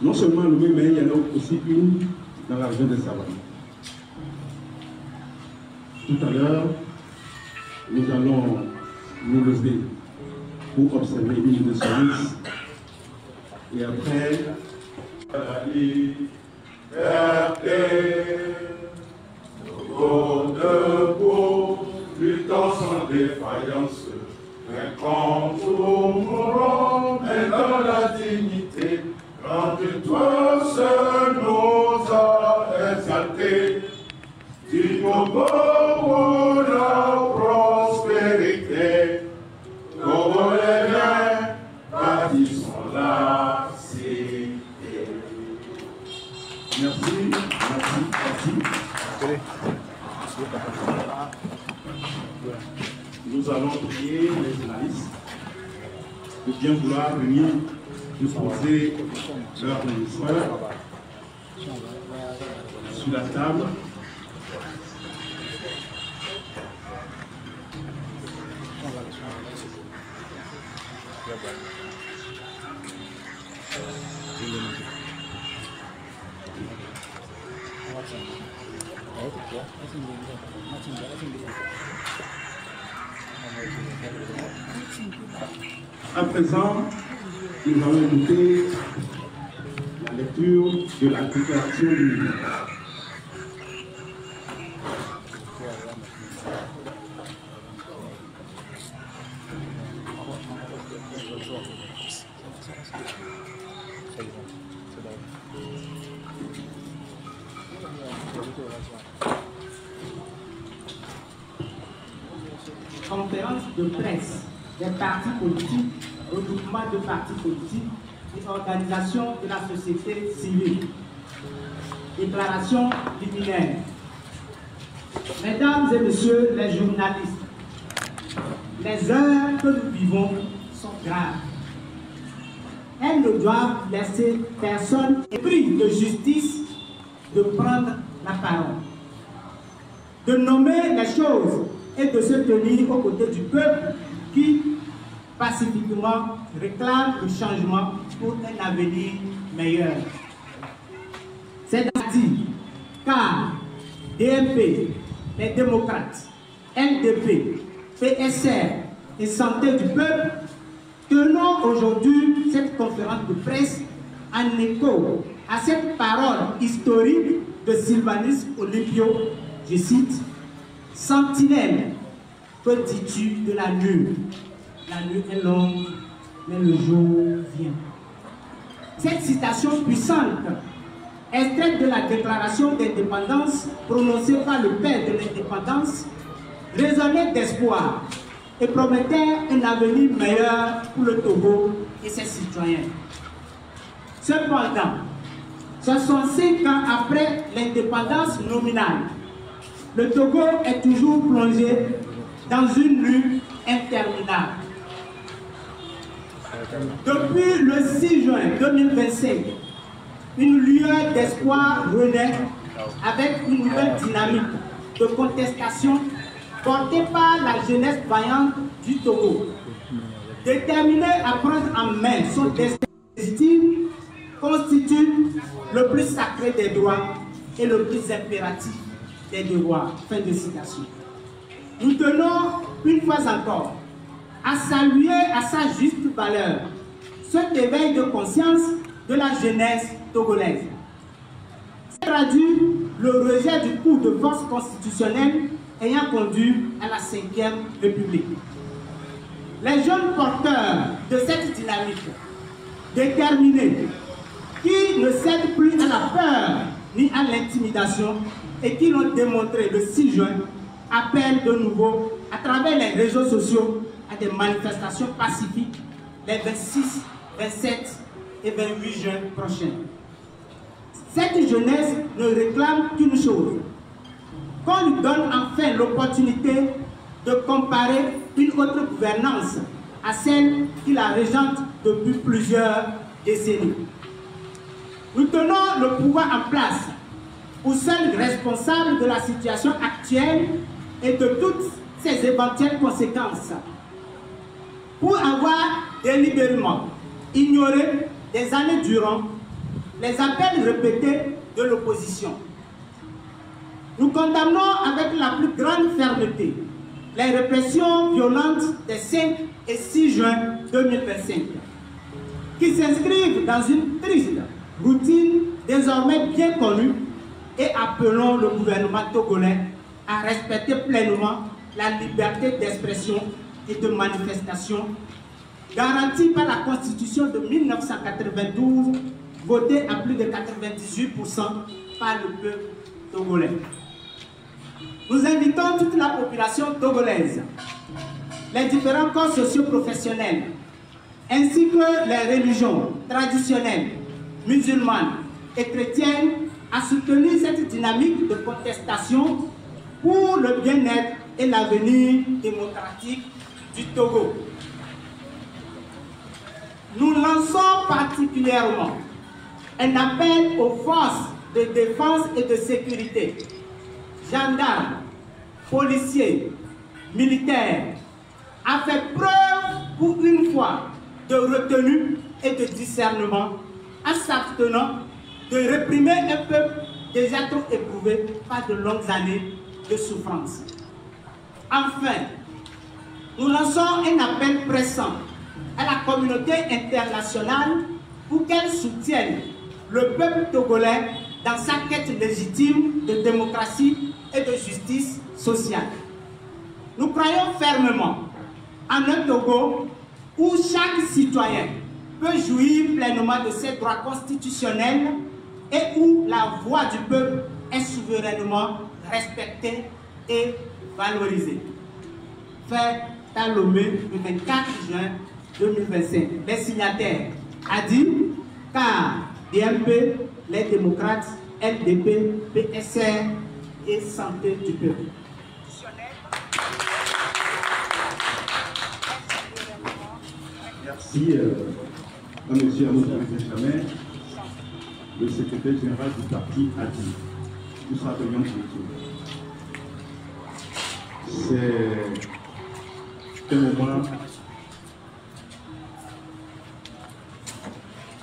Non seulement à Lomé, mais il y en a aussi une dans la région de Savanes. Tout à l'heure, nous allons nous lever pour observer une minute de service. Et après, la liberté, debout, luttant sans défaillance, incontournons, mais dans la dignité, quand toi seul nous as exaltés, du Togo pour la prospérité, Togolais, bâtissons la cité. Merci, merci, merci. Nous allons prier les journalistes de bien vouloir venir nous poser leur ministère sur la table. À présent, nous allons écouter la lecture de la déclaration du ministre. Conférence de presse des partis politiques, regroupement de partis politiques et organisation de la société civile. Déclaration liminaire. Mesdames et messieurs les journalistes, les heures que nous vivons sont graves. Elles ne doivent laisser personne épris de justice de prendre la parole, de nommer les choses et de se tenir aux côtés du peuple qui, pacifiquement, réclame le changement pour un avenir meilleur. C'est ainsi, car DMP, les démocrates, NDP, PSR et Santé du peuple tenons aujourd'hui cette conférence de presse en écho à cette parole historique de Sylvanus Olympio, je cite, « Sentinelle, que dis-tu de la nuit? La nuit est longue, mais le jour vient. » Cette citation puissante, extraite de la déclaration d'indépendance prononcée par le père de l'indépendance, résonnait d'espoir et promettait un avenir meilleur pour le Togo et ses citoyens. Cependant, 65 ans après l'indépendance nominale, le Togo est toujours plongé dans une lutte interminable. Depuis le 6 juin 2025, une lueur d'espoir renaît avec une nouvelle dynamique de contestation portée par la jeunesse vaillante du Togo, déterminée à prendre en main son destin légitime, constitue le plus sacré des droits et le plus impératif des devoirs. Fin de citation. Nous tenons une fois encore à saluer à sa juste valeur cet éveil de conscience de la jeunesse togolaise. C'est traduit le rejet du coup de force constitutionnelle ayant conduit à la 5e République. Les jeunes porteurs de cette dynamique, déterminés, qui ne cèdent plus à la peur ni à l'intimidation et qui l'ont démontré le 6 juin, appellent de nouveau, à travers les réseaux sociaux, à des manifestations pacifiques les 26, 27 et 28 juin prochains. Cette jeunesse ne réclame qu'une chose, qu'on lui donne enfin l'opportunité de comparer une autre gouvernance à celle qui la régente depuis plusieurs décennies. Nous tenons le pouvoir en place pour seul responsable de la situation actuelle et de toutes ses éventuelles conséquences, pour avoir délibérément ignoré des années durant les appels répétés de l'opposition. Nous condamnons avec la plus grande fermeté les répressions violentes des 5 et 6 juin 2025, qui s'inscrivent dans une triste routine désormais bien connue, et appelons le gouvernement togolais à respecter pleinement la liberté d'expression et de manifestation garantie par la Constitution de 1992, votée à plus de 98% par le peuple togolais. Nous invitons toute la population togolaise, les différents corps socio-professionnels, ainsi que les religions traditionnelles, musulmanes et chrétiennes, à soutenir cette dynamique de contestation pour le bien-être et l'avenir démocratique du Togo. Nous lançons particulièrement un appel aux forces de défense et de sécurité, gendarmes, policiers, militaires, à faire preuve pour une fois de retenue et de discernement, en s'abstenant de réprimer un peuple déjà trop éprouvé par de longues années de souffrance. Enfin, nous lançons un appel pressant à la communauté internationale pour qu'elle soutienne le peuple togolais dans sa quête légitime de démocratie et de justice sociale. Nous croyons fermement en un Togo où chaque citoyen peut jouir pleinement de ses droits constitutionnels et où la voix du peuple est souverainement respectée et valorisée. Fait à Lomé le 24 juin 2025. Les signataires Adi, CAR, DMP, les démocrates, LDP, PSR et Santé du peuple. Merci à M. Amoudou Benjamin, le secrétaire général du parti Adi. Nous serons accueillants pour c'est un moment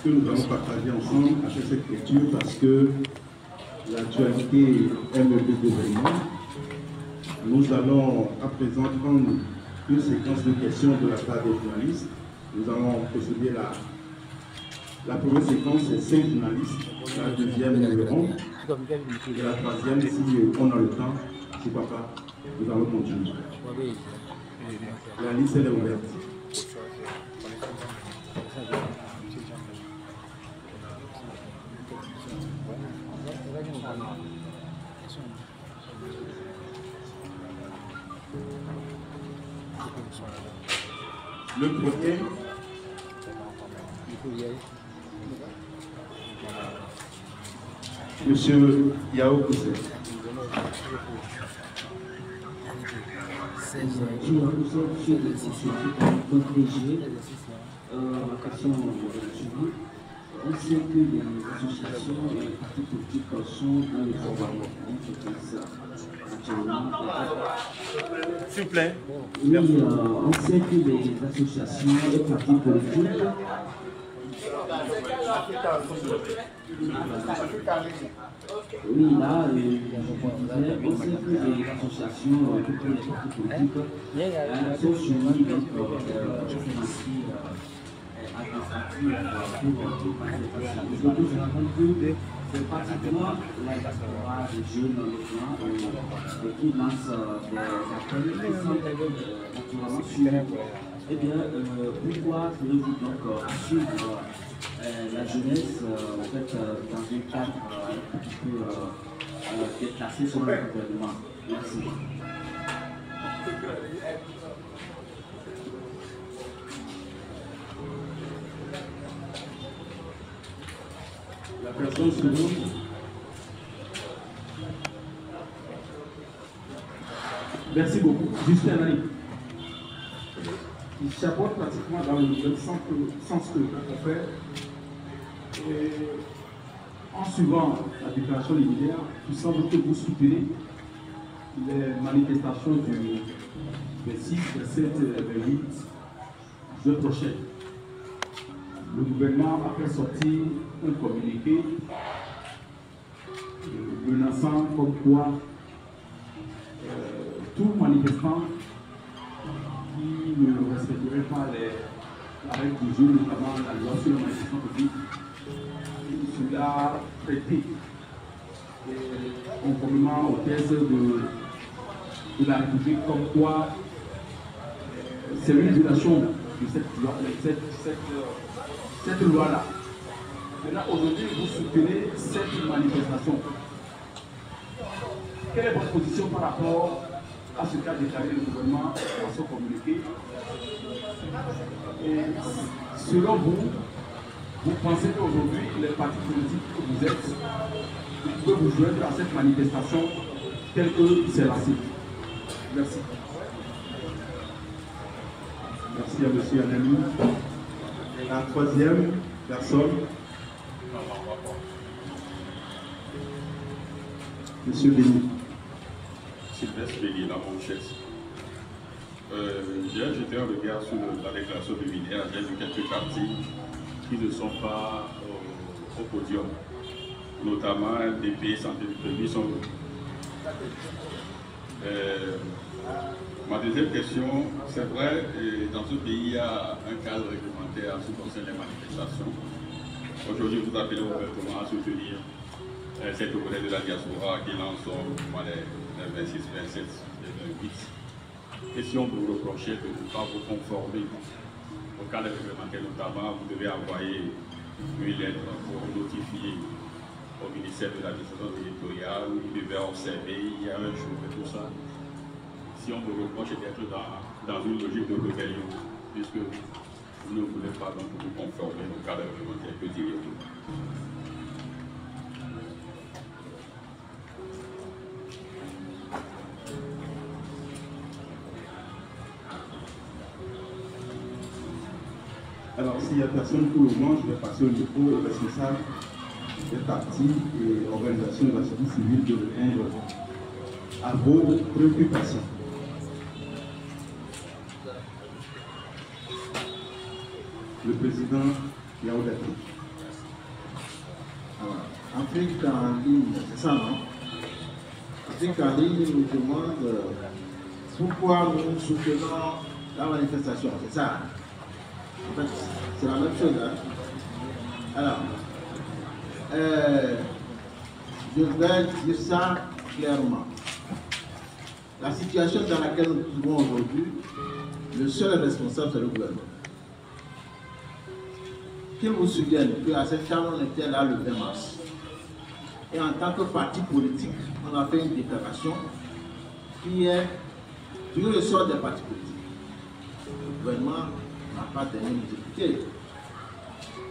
que nous allons partager ensemble avec cette lecture parce que l'actualité est meublée d'événements. Nous allons à présent prendre une séquence de questions de la part des journalistes. Nous allons procéder à la première séquence, c'est 5 journalistes, la deuxième, nous verrons, et la troisième, si on a le temps, si papa, nous allons continuer. La liste elle est ouverte. Le premier, Monsieur Yao Koussé. On sait que les associations et les partis politiques sont dans les formations. S'il vous plaît. Oui, on sait que les associations et partis politiques. Oui, là, on sait que les associations et les partis politiques sont soumis donc nous avons que c'est pratiquement la diaspora des jeunes dans le plan qui lancent des appels naturellement suivre. Eh bien, pourquoi voulez-vous donc suivre la jeunesse en fait, dans un cadre un petit peu déplacé selon le gouvernement? Merci. La personne seconde. Merci beaucoup. Justin Nani. Il chapeaute pratiquement dans le même sens que on fait. Et en suivant la déclaration liminaire, il semble que vous soutenez les manifestations du 26, 27 et 28 juin prochain. le gouvernement a fait sortir un communiqué menaçant comme quoi tout manifestant qui ne respecterait pas les règles du jeu, notamment la loi sur la manifestation publique, sera traité conformément aux thèses de la République, comme quoi c'est une violation de cette loi-là. Maintenant, aujourd'hui, vous soutenez cette manifestation. Quelle est votre position par rapport à ce qu'a déclaré le gouvernement dans son communiqué? Et selon vous, vous pensez qu'aujourd'hui, les partis politiques que vous êtes peuvent vous joindre à cette manifestation telle que c'est la cible? Merci. Merci à M. Anani. La troisième personne, M. Béni. Sylvestre Béni, la Manchette. J'ai jeté un regard sur la déclaration de Minéa. J'ai vu quelques partis qui ne sont pas au podium, notamment DP, Santé publique sont. Ma deuxième question, c'est vrai, dans ce pays, il y a un cadre réglementaire en ce qui concerne les manifestations. Aujourd'hui, vous appelez ouvertement à soutenir cette opération de la diaspora qui lance au mois des 26, 27 et 28. Et si on vous reprochait de ne pas vous conformer au cadre réglementaire, notamment, vous devez envoyer une lettre pour notifier au ministère de l'administration territoriale, où il devait observer, il y a un jour et tout ça. Si on vous reproche d'être dans une logique de rébellion, puisque vous ne voulez pas donc vous conformer au cadre réglementaire, que diriez-vous? Alors, s'il n'y a personne pour le moment, je vais passer au micro au responsable des partis et organisations de la société civile de répondre à vos préoccupations. Le président Yaoudati. Afrique en ligne, c'est ça, non? Afrique en ligne nous demande pourquoi nous soutenons la manifestation, c'est ça? En fait, c'est la même chose. Hein? Alors, je vais dire ça clairement. La situation dans laquelle nous nous trouvons aujourd'hui, le seul responsable, c'est le gouvernement. Qu'il vous souvienne qu'à cette table, on était là le 20 mars. Et en tant que parti politique, on a fait une déclaration qui est du ressort des partis politiques. Le gouvernement n'a pas donné nous écouter.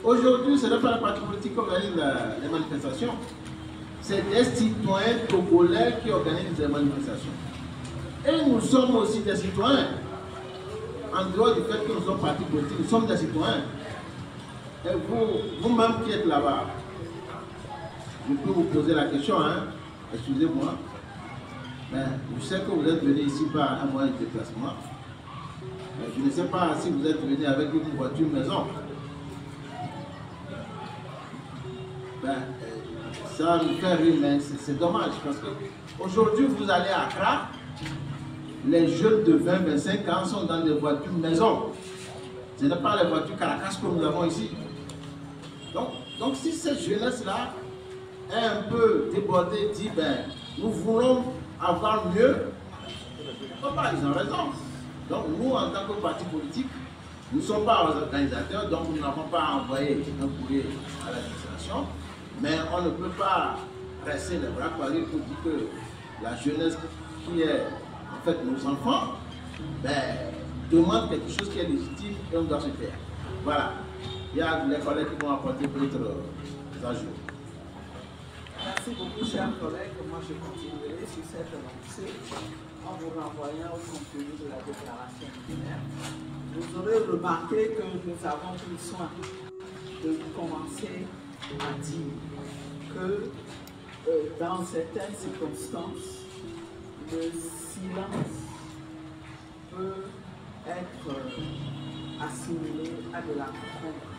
Aujourd'hui, ce n'est pas les partis politiques qui organisent les manifestations. C'est des citoyens togolais qui organisent les manifestations. Et nous sommes aussi des citoyens. En dehors du fait que nous sommes partis politiques, nous sommes des citoyens. Et vous-même qui êtes là-bas, je peux vous poser la question, hein? Excusez-moi, mais je sais que vous êtes venu ici par un moyen de déplacement. Mais je ne sais pas si vous êtes venu avec une voiture maison. Ben, ça nous fait rire, mais c'est dommage parce que aujourd'hui vous allez à Accra, les jeunes de 20-25 ans sont dans des voitures maison. Ce n'est pas les voitures Caracas que nous avons ici. Donc si cette jeunesse-là est un peu débordée, dit ben nous voulons avoir mieux, ils ont raison. Donc nous, en tant que parti politique, nous ne sommes pas organisateurs, donc nous n'avons pas envoyé un courrier à l'administration, mais on ne peut pas rester les bras croisés pour dire que la jeunesse qui est en fait nos enfants, ben, demande quelque chose qui est légitime et on doit se faire. Voilà. Il y a les collègues qui vont apporter d'autres ajouts. Merci beaucoup, chers collègues. Moi, je continuerai sur cette lancée en vous renvoyant au contenu de la déclaration liminaire. Vous aurez remarqué que nous avons pris soin de commencer à dire que dans certaines circonstances, le silence peut être assimilé à de la compréhension.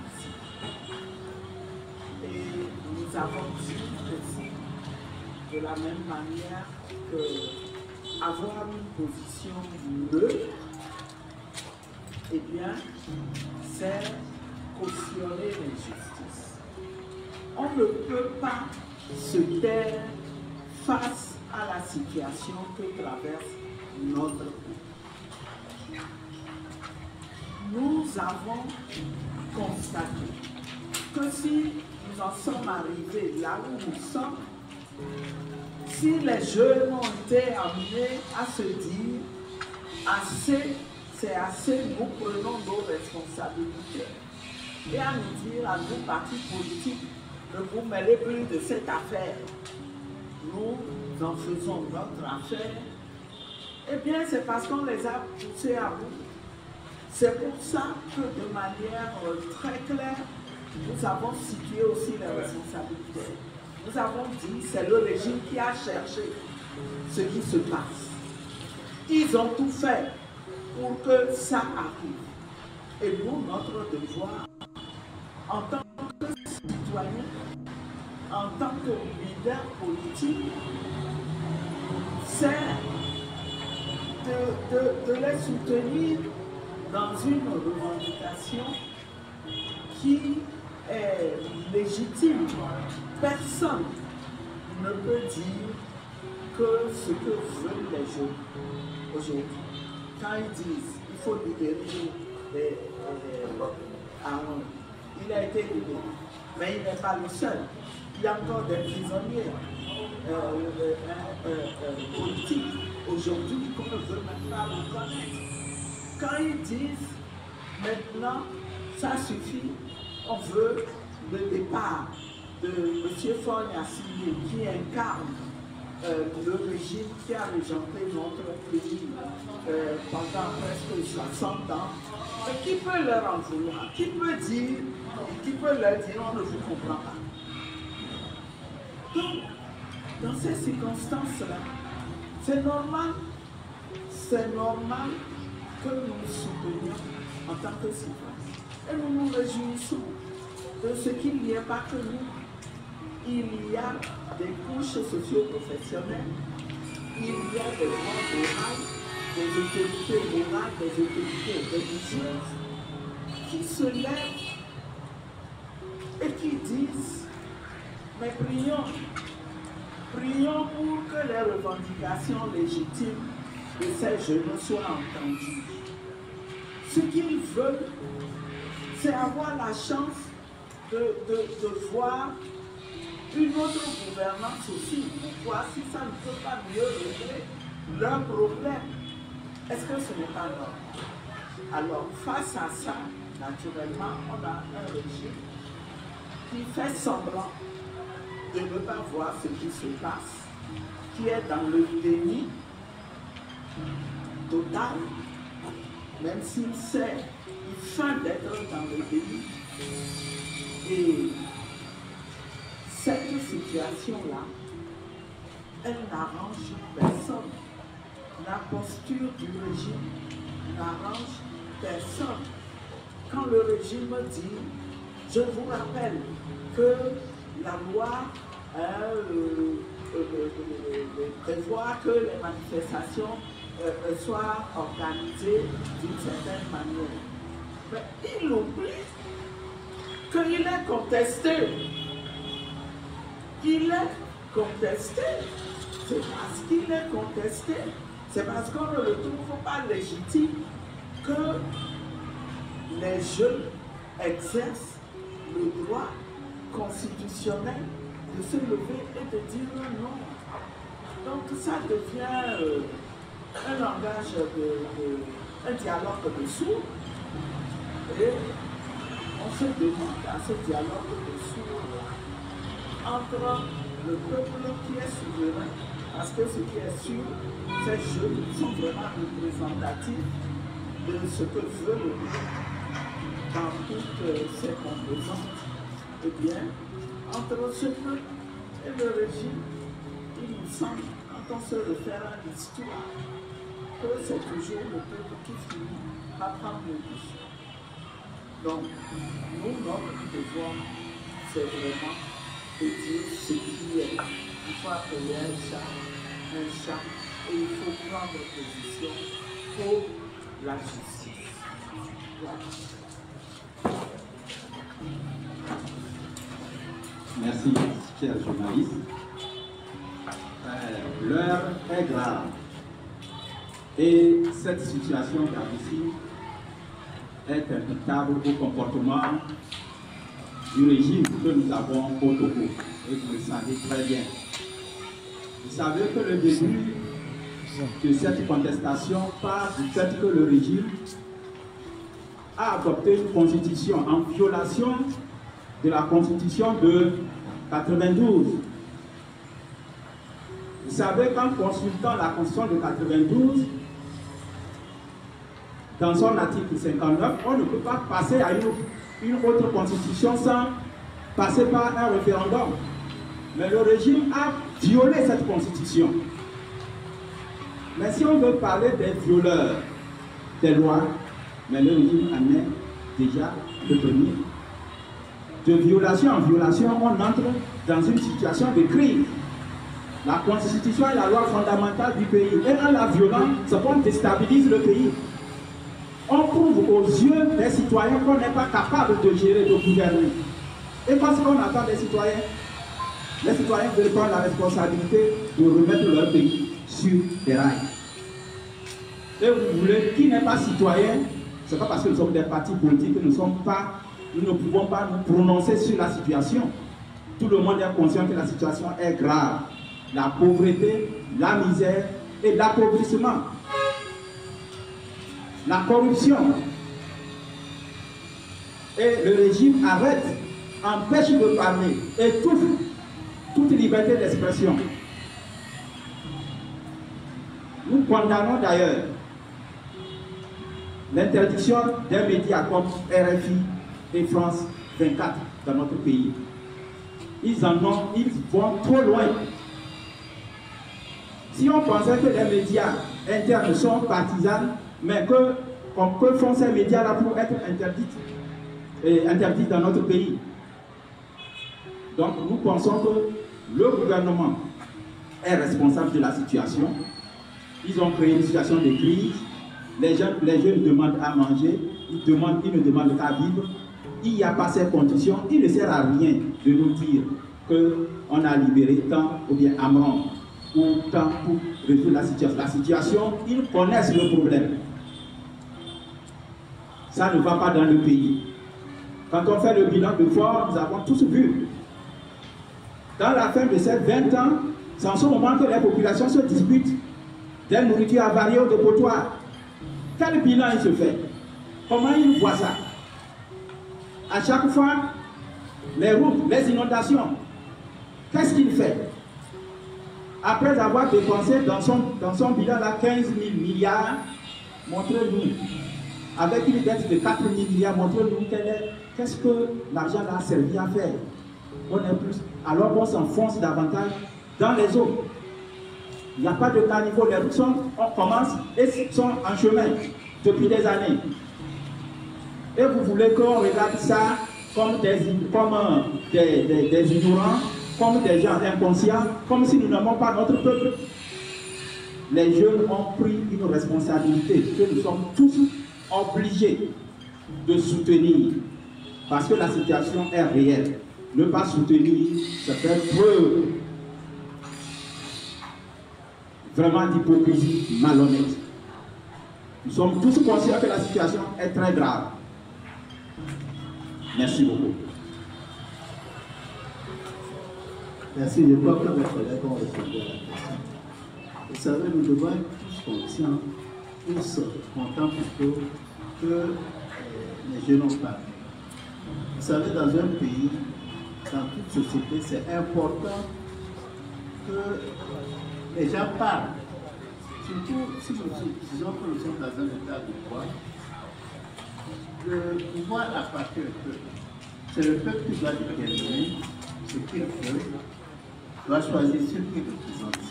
Et nous avons dit aussi, de la même manière que avoir une position neutre, eh bien, c'est cautionner l'injustice. On ne peut pas se taire face à la situation que traverse notre pays. Nous avons constaté que si nous en sommes arrivés là où nous sommes, si les jeunes ont été amenés à se dire assez, c'est assez, nous prenons nos responsabilités et à nous dire à nos partis politiques, ne vous mêlez plus de cette affaire. Nous en faisons notre affaire. Eh bien, c'est parce qu'on les a poussés à bout. C'est pour ça que de manière très claire, nous avons situé aussi les responsabilités. Nous avons dit, c'est le régime qui a cherché ce qui se passe. Ils ont tout fait pour que ça arrive. Et nous, notre devoir, en tant que citoyen, en tant que leader politique, c'est de les soutenir dans une revendication qui est légitime. Personne ne peut dire que ce que veulent les jeunes aujourd'hui, quand ils disent qu'il faut libérer Aaron, il a été libéré, mais il n'est pas le seul. Il y a encore des prisonniers politiques aujourd'hui qu'on ne veut même pas reconnaître. Quand ils disent maintenant ça suffit, on veut le départ de M. Faure-Gnassingbé qui incarne le régime qui a régenté notre pays pendant presque 60 ans. Mais qui peut leur en vouloir? Qui peut leur dire on ne vous comprend pas? Donc, dans ces circonstances-là, c'est normal que nous nous soutenions en tant que citoyens. Et nous nous réjouissons de ce qu'il n'y ait pas que nous. Il y a des couches socio-professionnelles, il y a des voix morales, des autorités morales, des autorités religieuses qui se lèvent et qui disent, mais prions pour que les revendications légitimes de ces jeunes soient entendues. Ce qu'ils veulent, c'est avoir la chance de voir une autre gouvernance aussi, pour voir si ça ne peut pas mieux régler leurs problèmes. Est-ce que ce n'est pas normal? Alors, face à ça, naturellement, on a un régime qui fait semblant de ne pas voir ce qui se passe, qui est dans le déni total, même s'il sait, il feint d'être dans le déni. Et cette situation-là, elle n'arrange personne. La posture du régime n'arrange personne. Quand le régime dit, je vous rappelle que la loi prévoit que les manifestations soient organisées d'une certaine manière. Mais il oublie qu'il est contesté. Il est contesté. C'est parce qu'il est contesté, c'est parce qu'on ne le trouve pas légitime que les jeunes exercent le droit constitutionnel de se lever et de dire non. Donc ça devient un langage, un dialogue de sourds. Et on se demande à ce dialogue de sourds entre le peuple qui est souverain, parce que ce qui est sûr, ces jeunes sont vraiment représentatifs de ce que veut le peuple dans toutes ses composantes. Eh bien, entre ce peuple et le régime, il nous semble, quand on se réfère à l'histoire, que c'est toujours le peuple qui finit par prendre le dessus. Donc, nous, notre devoir, c'est vraiment de dire ce qui est. Il faut appeler un chat, et il faut prendre position pour la justice. Voilà. Merci, chers journalistes. L'heure est grave. Et cette situation gravissime est imputable au comportement du régime que nous avons au Togo. Et vous le savez très bien. Vous savez que le début de cette contestation part du fait que le régime a adopté une constitution en violation de la constitution de 92. Vous savez qu'en consultant la constitution de 92, dans son article 59, on ne peut pas passer à une autre constitution sans passer par un référendum. Mais le régime a violé cette constitution. Mais si on veut parler des violeurs des lois, mais le régime en est déjà devenu. De violation en violation, on entre dans une situation de crise. La constitution est la loi fondamentale du pays. Et en la violant, c'est qu'on déstabilise le pays. On prouve aux yeux des citoyens qu'on n'est pas capable de gérer, de gouverner. Et parce qu'on attend des citoyens, les citoyens veulent prendre la responsabilité de remettre leur pays sur les rails. Et vous voulez, qui n'est pas citoyen, ce n'est pas parce que nous sommes des partis politiques que nous ne pouvons pas nous prononcer sur la situation. Tout le monde est conscient que la situation est grave. La pauvreté, la misère et l'appauvrissement. La corruption. Et le régime arrête, empêche de parler, étouffe toute liberté d'expression. Nous condamnons d'ailleurs l'interdiction des médias comme RFI et France 24 dans notre pays. Ils vont trop loin. Si on pensait que les médias internes sont partisans, mais que font ces médias-là pour être interdits dans notre pays? Donc nous pensons que le gouvernement est responsable de la situation. Ils ont créé une situation de crise. Les jeunes demandent à manger, ils ne demandent qu'à vivre. Il n'y a pas ces conditions. Il ne sert à rien de nous dire qu'on a libéré tant ou bien Amran ou tant pour résoudre la situation. La situation, ils connaissent le problème. Ça ne va pas dans le pays. Quand on fait le bilan de Fort, nous avons tous vu. Dans la fin de ces 20 ans, c'est en ce moment que les populations se disputent des nourritures avariées ou de potoirs. Quel bilan il se fait? Comment il voit ça? À chaque fois, les routes, les inondations, qu'est-ce qu'il fait? Après avoir dépensé dans son bilan là 15 000 milliards, montrez-nous, avec une dette de 4 000 milliards, montrez-nous qu'est-ce que l'argent a servi à faire. On est plus, alors on s'enfonce davantage dans les eaux. Il n'y a pas de caniveau, les routes on commence et sont en chemin depuis des années. Et vous voulez qu'on regarde ça comme des ignorants, comme des gens inconscients, comme si nous n'aimons pas notre peuple. Les jeunes ont pris une responsabilité que nous sommes tous obligés de soutenir parce que la situation est réelle. Ne pas soutenir, c'est faire preuve vraiment d'hypocrisie malhonnête. Nous sommes tous conscients que la situation est très grave. Merci beaucoup. Merci. Je crois que mes collègues ont répondu à la question. Vous savez, nous devons être tous conscients, tous contents plutôt que les jeunes ont parlé. Vous savez, dans un pays, dans toute société, c'est important que les gens parlent. Surtout si nous disons que nous sommes dans un état de droit, le pouvoir appartient au peuple. C'est le peuple qui doit déterminer ce qu'il veut, doit choisir ceux qu'il représente.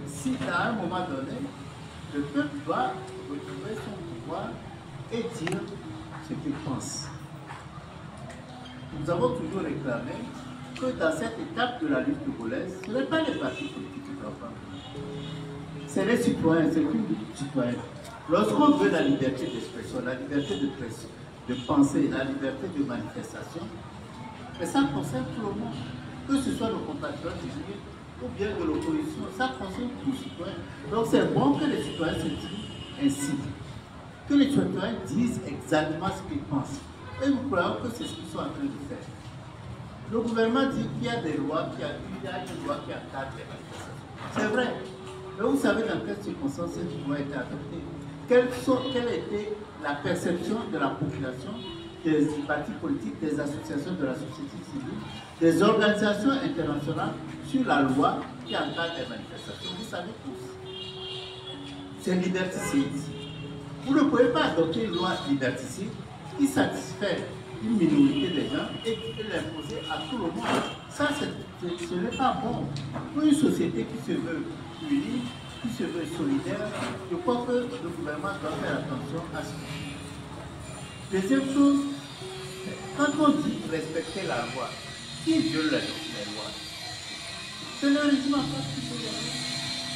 Si à un moment donné, le peuple doit retrouver son pouvoir et dire ce qu'ils pensent. Nous avons toujours réclamé que dans cette étape de la lutte togolaise, ce n'est pas les partis politiques qui doivent parler. C'est les citoyens, c'est une lutte citoyenne. Lorsqu'on veut la liberté d'expression, la liberté de presse, de penser, la liberté de manifestation, mais ça concerne tout le monde. Que ce soit nos compatriotes ou bien de l'opposition, ça concerne tous les citoyens. Donc c'est bon que les citoyens se disent ainsi, que les citoyens disent exactement ce qu'ils pensent. Et nous croyons que c'est ce qu'ils sont en train de faire. Le gouvernement dit qu'il y a des lois, qu'il y a une loi qui encadre les manifestations. C'est vrai. Mais vous savez dans quelles circonstances cette loi a été adoptée? Quelle était la perception de la population, des partis politiques, des associations de la société civile, des organisations internationales sur la loi qui encadre les manifestations? Vous savez tous. C'est liberticide. Vous ne pouvez pas adopter une loi liberticide qui satisfait une minorité des gens et l'imposer à tout le monde. Ça, ce n'est pas bon. Pour une société qui se veut unie, qui se veut solidaire, je crois que le gouvernement doit faire attention à ce que. Deuxième chose, quand on dit respecter la loi, qui viole les lois? C'est le régime en face qui viole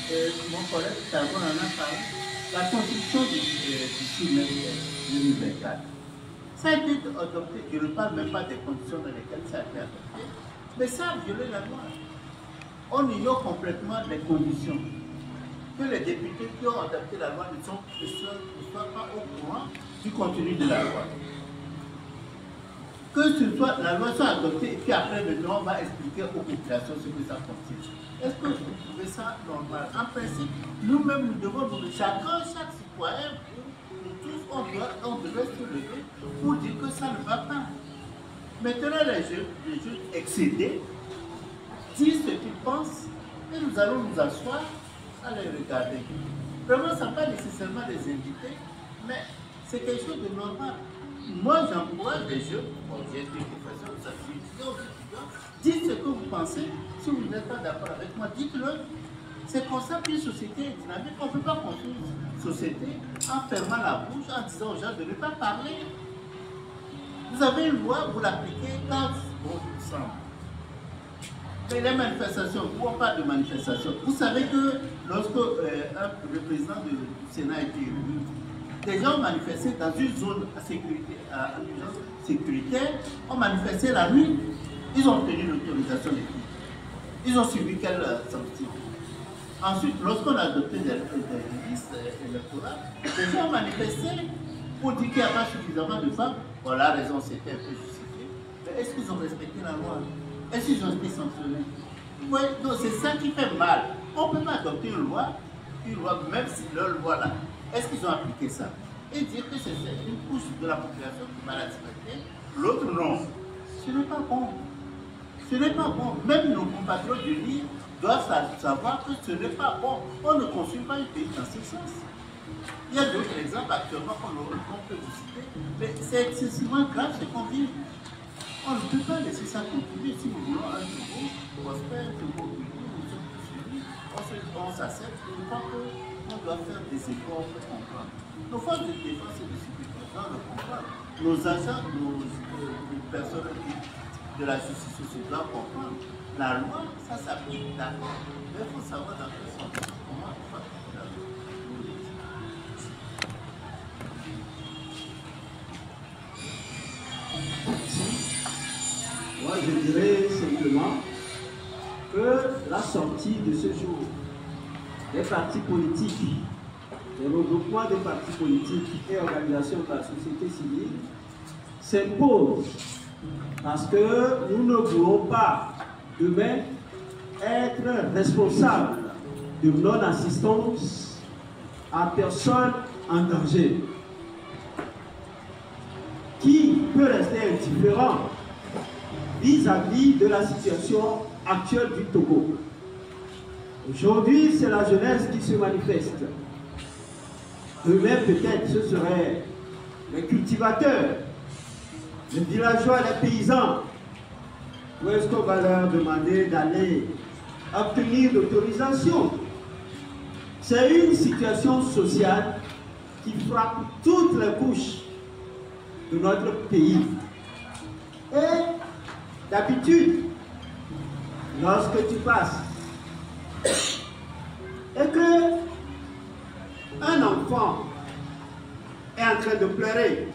les lois. Mon collègue Targon en a parlé. La constitution du 6 mai 2024. Ça a été adopté, je ne parle même pas des conditions dans lesquelles ça a été adopté, mais ça a violé la loi. On ignore complètement les conditions. Que les députés qui ont adopté la loi ne soient pas au courant du contenu de la loi. Que la loi soit adoptée et puis après maintenant on va expliquer aux populations ce que ça contient. Est-ce que vous trouvez ça normal? En principe, nous-mêmes nous devons chaque citoyen, nous tous, on devrait se lever pour dire que ça ne va pas. Maintenant les jeunes excédés disent ce qu'ils pensent et nous allons nous asseoir à les regarder. Vraiment, ça ne pas nécessairement les inviter, mais c'est quelque chose de normal. Moi, j'encourage les jeunes, j'ai été professeur, vous avez étudiants, dites ce que vous pensez. Si vous n'êtes pas d'accord avec moi, dites-le. C'est comme ça qu'une société est dynamique. On ne peut pas construire une société en fermant la bouche, en disant aux gens de ne pas parler. Vous avez une loi, vous l'appliquez quand bon vous semble. Mais les manifestations, où on parle de manifestations, vous savez que lorsque le président du Sénat a été élu, les gens ont manifesté dans une zone sécuritaire, ont manifesté la nuit, ils ont obtenu l'autorisation des filles. Ils ont suivi quelle sanction? Ensuite, lorsqu'on a adopté des listes électorales, les gens ont manifesté pour dire qu'il n'y a pas suffisamment de femmes. Bon, la raison c'était un peu justifiée. Mais est-ce qu'ils ont respecté la loi? Est-ce qu'ils ont été sanctionnés? Oui, donc c'est ça qui fait mal. On ne peut pas adopter une loi, même si leur loi là, est-ce qu'ils ont appliqué ça? Et dire que c'est une couche de la population qui va la respecter, l'autre non. Ce n'est pas bon. Ce n'est pas bon. Même nos compatriotes du livre doivent savoir que ce n'est pas bon. On ne construit pas un pays dans ce sens. Il y a d'autres exemples actuellement qu'on peut vous citer, mais c'est excessivement grave ce qu'on vit. On ne peut pas laisser ça continuer. Si nous voulons un Togo prospère, un Togo uni, nous sommes tous unis, on s'accepte. Je crois qu'on doit faire des efforts pour comprendre. Nos forces de défense et de sécurité doivent le comprendre. Nos agents, nos personnes de la justice aussi doivent comprendre. La loi, ça s'applique, d'accord. Mais il faut savoir dans quel sens, comment on va appliquer la loi. Moi, je dirais simplement que la sortie de ce jour des partis politiques, des regroupements des partis politiques et organisations de la société civile s'impose parce que nous ne voulons pas demain être responsables de non-assistance à personne en danger. Qui peut rester indifférent vis-à-vis de la situation actuelle du Togo? Aujourd'hui, c'est la jeunesse qui se manifeste. Demain, peut-être, ce seraient les cultivateurs, les villageois, les paysans. Où est-ce qu'on va leur demander d'aller obtenir l'autorisation? C'est une situation sociale qui frappe toutes les couches de notre pays. Et d'habitude, lorsque tu passes et que un enfant est en train de pleurer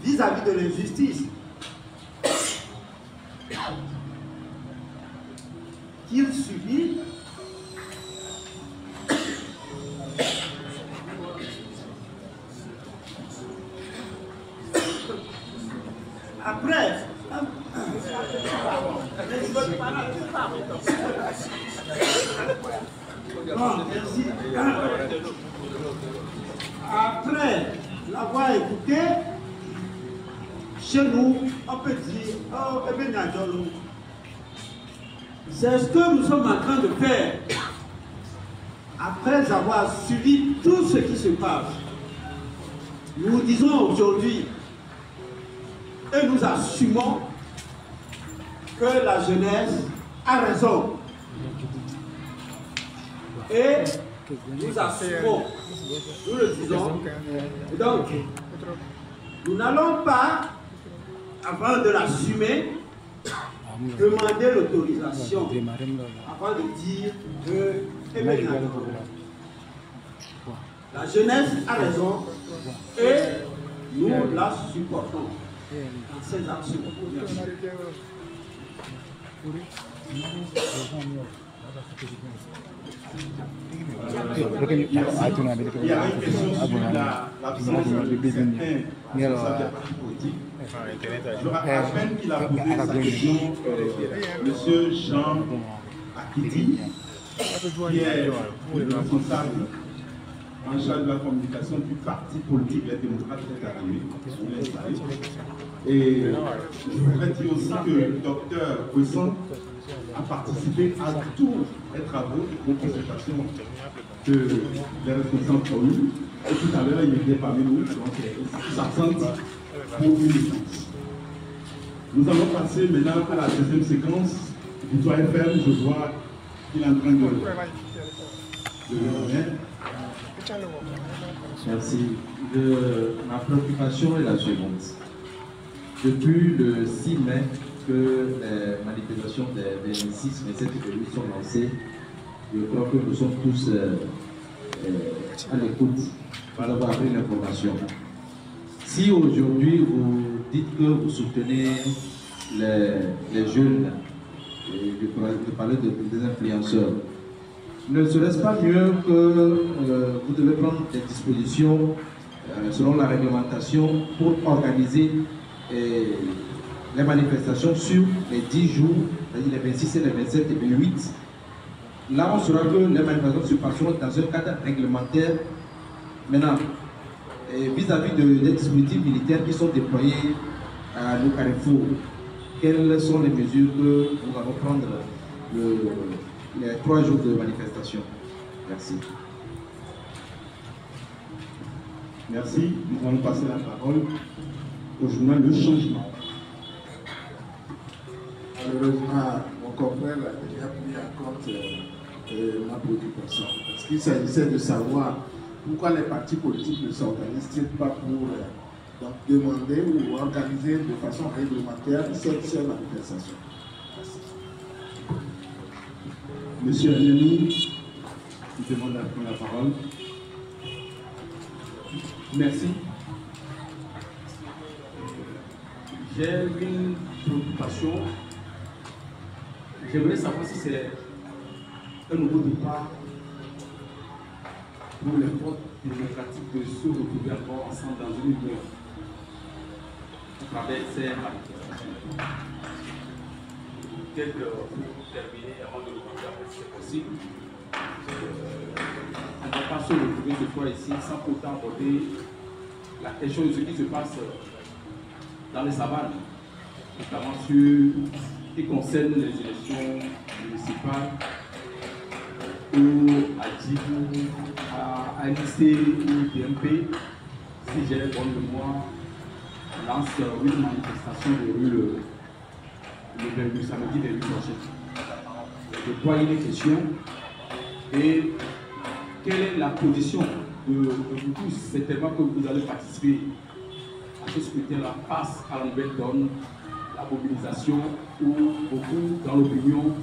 vis-à-vis de l'injustice qu'il subit, après, après l'avoir écouté, chez nous, on peut dire, oh, c'est ce que nous sommes en train de faire. Après avoir suivi tout ce qui se passe, nous disons aujourd'hui, et nous assumons que la jeunesse a raison. Et nous assumons, nous le disons. Et donc, nous n'allons pas, avant de l'assumer, demander l'autorisation, avant de dire que la jeunesse a raison et nous la supportons dans ces actions. Il y a une question sur l'absence de certains responsables politiques. Je rappelle qu'il a posé sa question M. Jean Akiti, qui est le responsable en charge de la communication du parti politique Les Démocrates Arrivés. Et je voudrais dire aussi que le docteur Poisson a participé à tous les travaux de consultation que les responsables ont eu. Et tout à l'heure, il était parmi nous, donc il s'absente pour une écoute. Nous allons passer maintenant à la deuxième séquence. Victoire FM, je vois qu'il est en train de revenir. Merci. Ma préoccupation est la suivante. Depuis le 6 mai que les manifestations des 26, 27 et 28 sont lancées, je crois que nous sommes tous à l'écoute pour avoir appris l'information. Si aujourd'hui vous dites que vous soutenez les jeunes, et je parlais des influenceurs, ne serait-ce pas mieux que vous devez prendre des dispositions selon la réglementation pour organiser les manifestations sur les 10 jours, c'est-à-dire les 26 et les 27 et les 28. Là, on saura que les manifestations se passeront dans un cadre réglementaire. Maintenant, vis-à-vis des dispositifs militaires qui sont déployés à nos carrefours, quelles sont les mesures que nous allons prendre les 3 jours de manifestation? Merci. Merci. Nous allons passer la parole au journal Le Changement. Malheureusement, mon confrère a déjà pris en compte ma préoccupation. Parce qu'il s'agissait de savoir pourquoi les partis politiques ne s'organisent-ils pas pour donc demander ou organiser de façon réglementaire cette manifestation. Merci. Monsieur Agnani, je demande à prendre la parole. Merci. J'ai une préoccupation. J'aimerais savoir si c'est un nouveau départ pour les forces démocratiques de se retrouver encore ensemble dans une union à travers ces manifestations. Peut-être pour terminer, avant de revenir si c'est possible, on ne va pas se retrouver ce soir ici sans pourtant aborder la question de ce qui se passe dans les savanes, notamment qui concerne les élections municipales où à Djibou, à NIC ou DMP, si j'ai bonne mémoire, lance une manifestation de rue le samedi 28 prochain. De quoi il est question et quelle est la position de vous tous, certainement que vous allez participer à ce scrutin-là, passe à la nouvelle donne, la mobilisation, où beaucoup dans l'opinion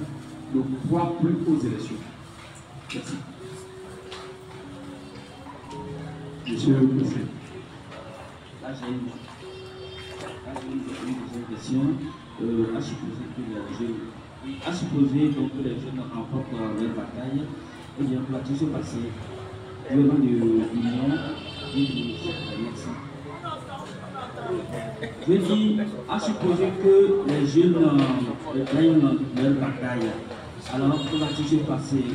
ne croient plus aux élections. Merci. Monsieur le Président. Là, j'ai une question. À supposer donc, que les jeunes remportent leur bataille, eh bien, va-t-il se passer durant l'union et merci. Je dis, à supposer que les jeunes gagnent leur bataille, alors que va-t-il se passer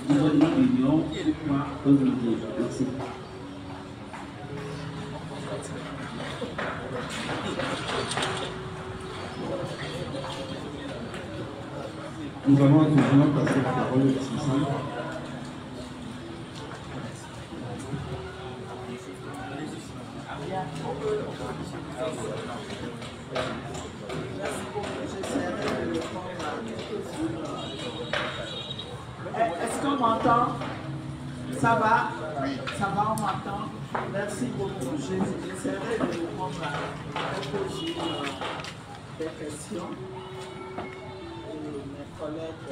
durant l'union et quoi communauté? Merci. Nous allons à présent passer la parole au responsable. Est-ce qu'on m'entend? Ça va? Ça va, on m'entend? Merci beaucoup. J'essaierai de répondre à quelques-unes des questions. Mes collègues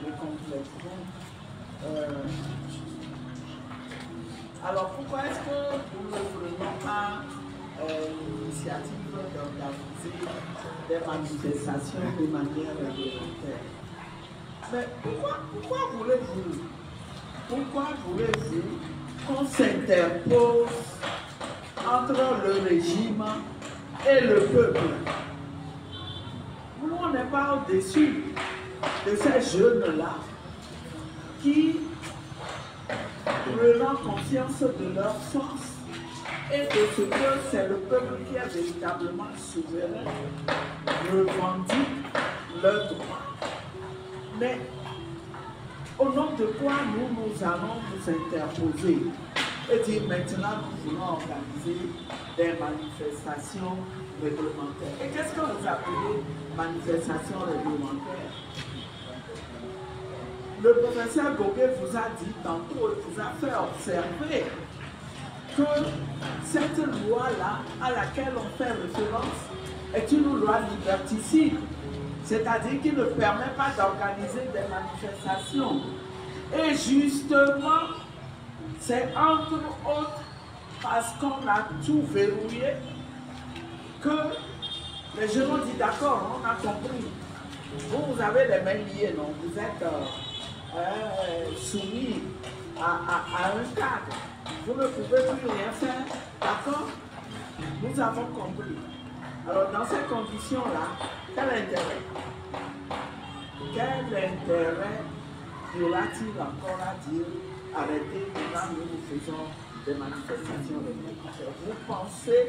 le compléteront. Alors, pourquoi est-ce que nous ne prenons pas l'initiative d'organiser des manifestations de manière réglementaire? Mais pourquoi voulez-vous qu'on s'interpose entre le régime et le peuple? Nous, on n'est pas au-dessus de ces jeunes-là qui prennent conscience de leur sens et de ce que c'est le peuple qui est véritablement souverain, revendique leurs droits. Mais au nom de quoi nous allons nous interposer et dire maintenant nous voulons organiser des manifestations réglementaires. Et qu'est-ce que vous appelez manifestation réglementaire? Le professeur Gobet vous a dit tantôt, il vous a fait observer que cette loi-là à laquelle on fait référence est une loi liberticide, c'est-à-dire qui ne permet pas d'organiser des manifestations. Et justement, c'est entre autres parce qu'on a tout verrouillé que les jeunes ont dit d'accord, on a compris. Vous avez les mains liées, non? Vous êtes soumis à un cadre. Vous ne pouvez plus rien faire, d'accord? Nous avons compris. Alors dans ces conditions-là, quel intérêt? Quel intérêt y aura-t-il encore à dire arrêtez, maintenant nous faisons des manifestations réglementaires? Vous pensez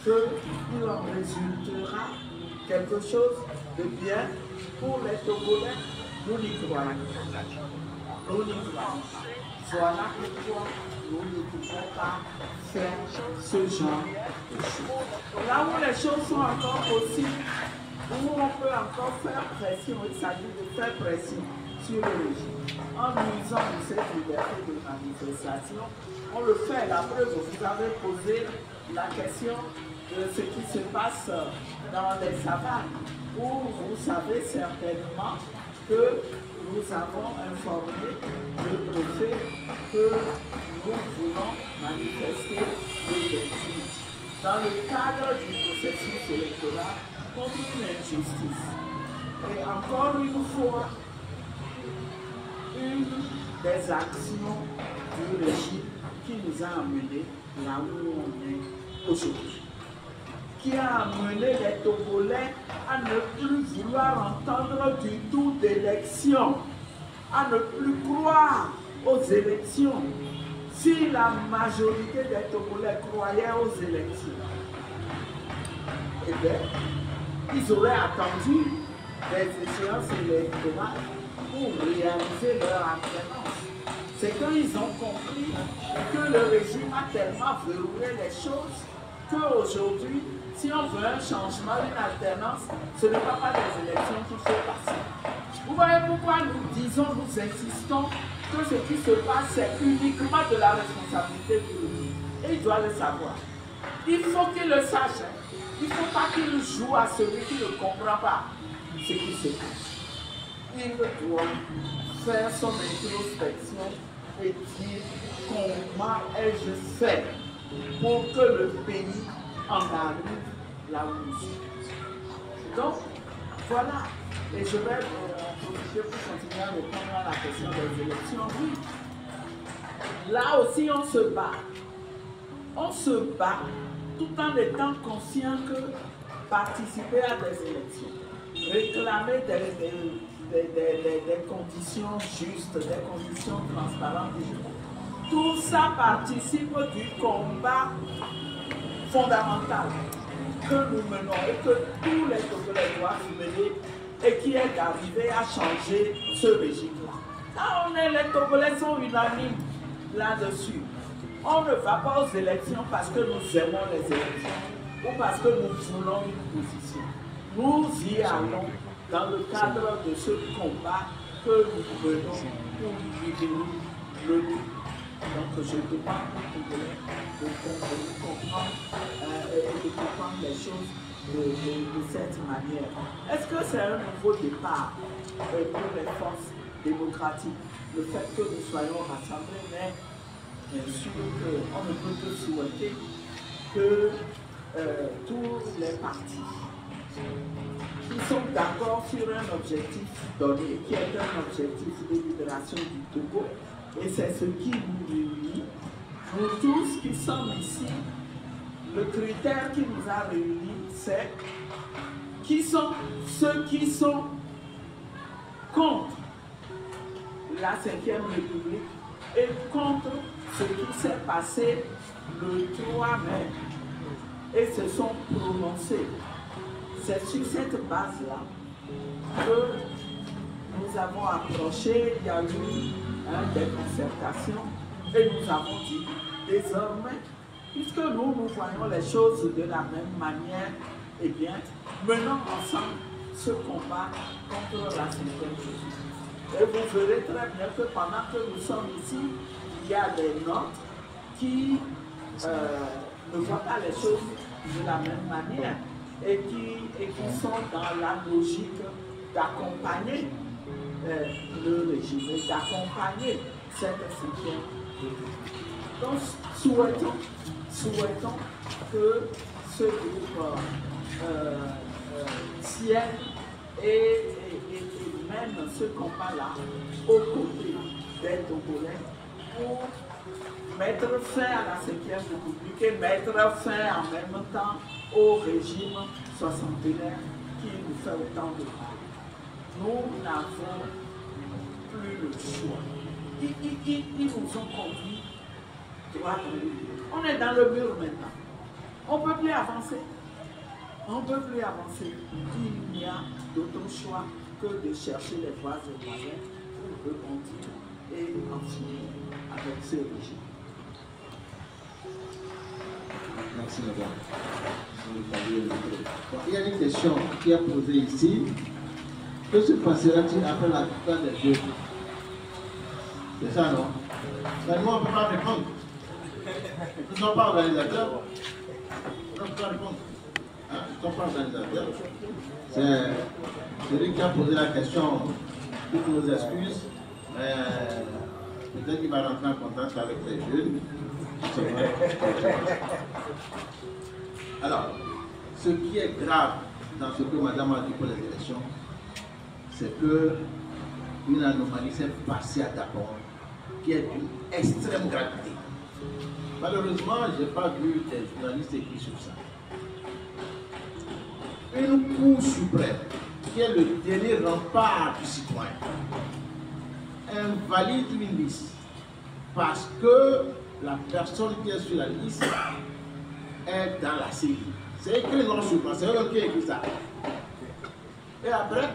qu'il en résultera quelque chose de bien pour les Togolais? Nous n'y croyons pas. Nous n'y croyons pas. Voilà pourquoi nous ne pouvons pas faire ce genre de choses. Là où les choses sont encore possibles, où on peut encore faire pression, il s'agit de faire pression sur le régime. En usant de cette liberté de manifestation, on le fait. La preuve, vous avez posé la question de ce qui se passe dans les savanes, où vous savez certainement que nous avons informé le préfet que nous voulons manifester le 28 dans le cadre du processus électoral contre une injustice. Et encore une fois, une des actions du régime qui nous a amenés là où on est aujourd'hui, qui a amené les Togolais à ne plus vouloir entendre du tout d'élections, à ne plus croire aux élections. Si la majorité des Togolais croyaient aux élections, eh bien, ils auraient attendu des échéances électorales pour réaliser leur alternance. C'est qu'ils ont compris que le régime a tellement verrouillé les choses qu'aujourd'hui, si on veut un changement, une alternance, ce n'est pas par des élections qu'il faut passer. Vous voyez pourquoi nous disons, nous insistons que ce qui se passe, c'est uniquement de la responsabilité du régime. Et il doit le savoir. Il faut qu'il le sache. Il ne faut pas qu'il joue à celui qui ne comprend pas ce qui se passe. Il doit faire son introspection et dire comment ai-je fait pour que le pays en arrive là où nous sommes. Donc, voilà. Et je vais en profiter pour continuer à répondre à la question des élections. Oui. Là aussi, on se bat. On se bat tout en étant conscient que participer à des élections, réclamer des conditions justes, des conditions transparentes, tout ça participe du combat fondamental que nous menons et que tous les Togolais doivent mener et qui est d'arriver à changer ce régime-là. Là, les Togolais sont unanimes là-dessus. On ne va pas aux élections parce que nous aimons les élections ou parce que nous voulons une position. Nous y allons dans le cadre de ce combat que nous menons pour libérer le tout. Donc je demande aux Togolais de comprendre et de comprendre les choses de cette manière. Est-ce que c'est un nouveau départ pour les forces démocratiques, le fait que nous soyons rassemblés, mais bien sûr qu'on ne peut que souhaiter que tous les partis qui sont d'accord sur un objectif donné, qui est un objectif de libération du Togo, et c'est ce qui nous réunit, nous tous qui sommes ici, le critère qui nous a réunis, c'est qui sont ceux qui sont contre la 5e République et contre ce qui s'est passé le 3 mai et se sont prononcés. C'est sur cette base-là que nous avons approché, il y a eu des concertations et nous avons dit désormais, puisque nous voyons les choses de la même manière, eh bien, menons ensemble ce combat contre la 5e République. Et vous verrez très bien que pendant que nous sommes ici, il y a des notes qui ne voient pas les choses de la même manière et qui sont dans la logique d'accompagner le régime et d'accompagner cette 5e République. Donc, souhaitons que ce groupe tienne et mène ce combat-là aux côtés des Togolais pour mettre fin à la 5e République et mettre fin en même temps au régime soixantenaire qui nous fait autant de mal. Nous n'avons plus le choix. Ils nous ont conduits droit dans le mur. On est dans le mur maintenant. On ne peut plus avancer. On ne peut plus avancer. Il n'y a d'autre choix que de chercher les voies et moyens pour rebondir et en finir avec ce régime. Merci, madame. Il y a une question qui est posée ici. Que se passera-t-il après la victoire des Jeux? C'est ça, non? Mais nous, on ne peut pas répondre. Nous ne sommes pas organisateurs. On ne peut pas répondre. Nous ne sommes pas organisateurs. C'est celui qui a posé la question. Toutes nos excuses. Peut-être qu'il va rentrer en contact avec les jeunes. Alors, ce qui est grave dans ce que madame a dit pour les élections, c'est qu'une anomalie s'est passée à Dakar, qui est d'une extrême gravité. Malheureusement, je n'ai pas vu des journalistes écrits sur ça. Une Cour suprême, qui est le dernier rempart du citoyen, invalide une liste parce que la personne qui est sur la liste est dans la série. C'est écrit non sur moi, c'est eux qui écrit ça. Et après,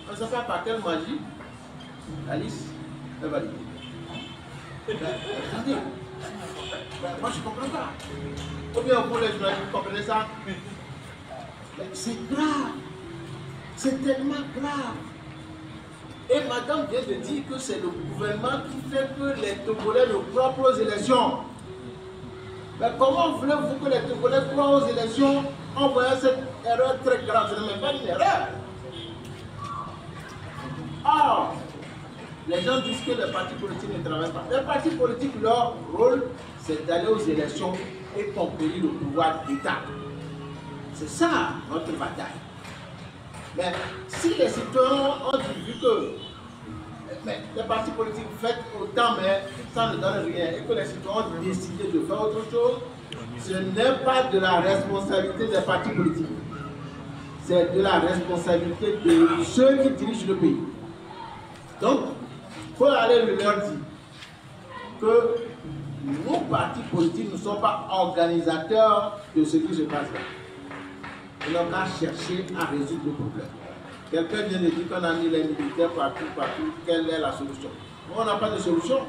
on ne sait pas par quelle magie, la liste est validée. Attendez, moi je ne comprends pas. Ou bien pour les journalistes, vous comprenez ça? C'est grave. C'est tellement grave. Et madame vient de dire que c'est le gouvernement qui fait que les Togolais ne croient pas aux élections. Mais comment voulez-vous que les Togolais croient aux élections en voyant cette erreur très grave? Ce n'est même pas une erreur. Or, les gens disent que les partis politiques ne travaillent pas. Les partis politiques, leur rôle, c'est d'aller aux élections et conquérir le pouvoir d'État. C'est ça notre bataille. Mais si les citoyens ont vu que les partis politiques font autant, mais ça ne donne rien, et que les citoyens ont décidé de faire autre chose, ce n'est pas de la responsabilité des partis politiques. C'est de la responsabilité de ceux qui dirigent le pays. Donc, il faut aller leur dire que nos partis politiques ne sont pas organisateurs de ce qui se passe là. Ils n'ont qu'à chercher à résoudre le problème. Quelqu'un vient de dire qu'on a mis les militaires partout. Quelle est la solution? On n'a pas de solution.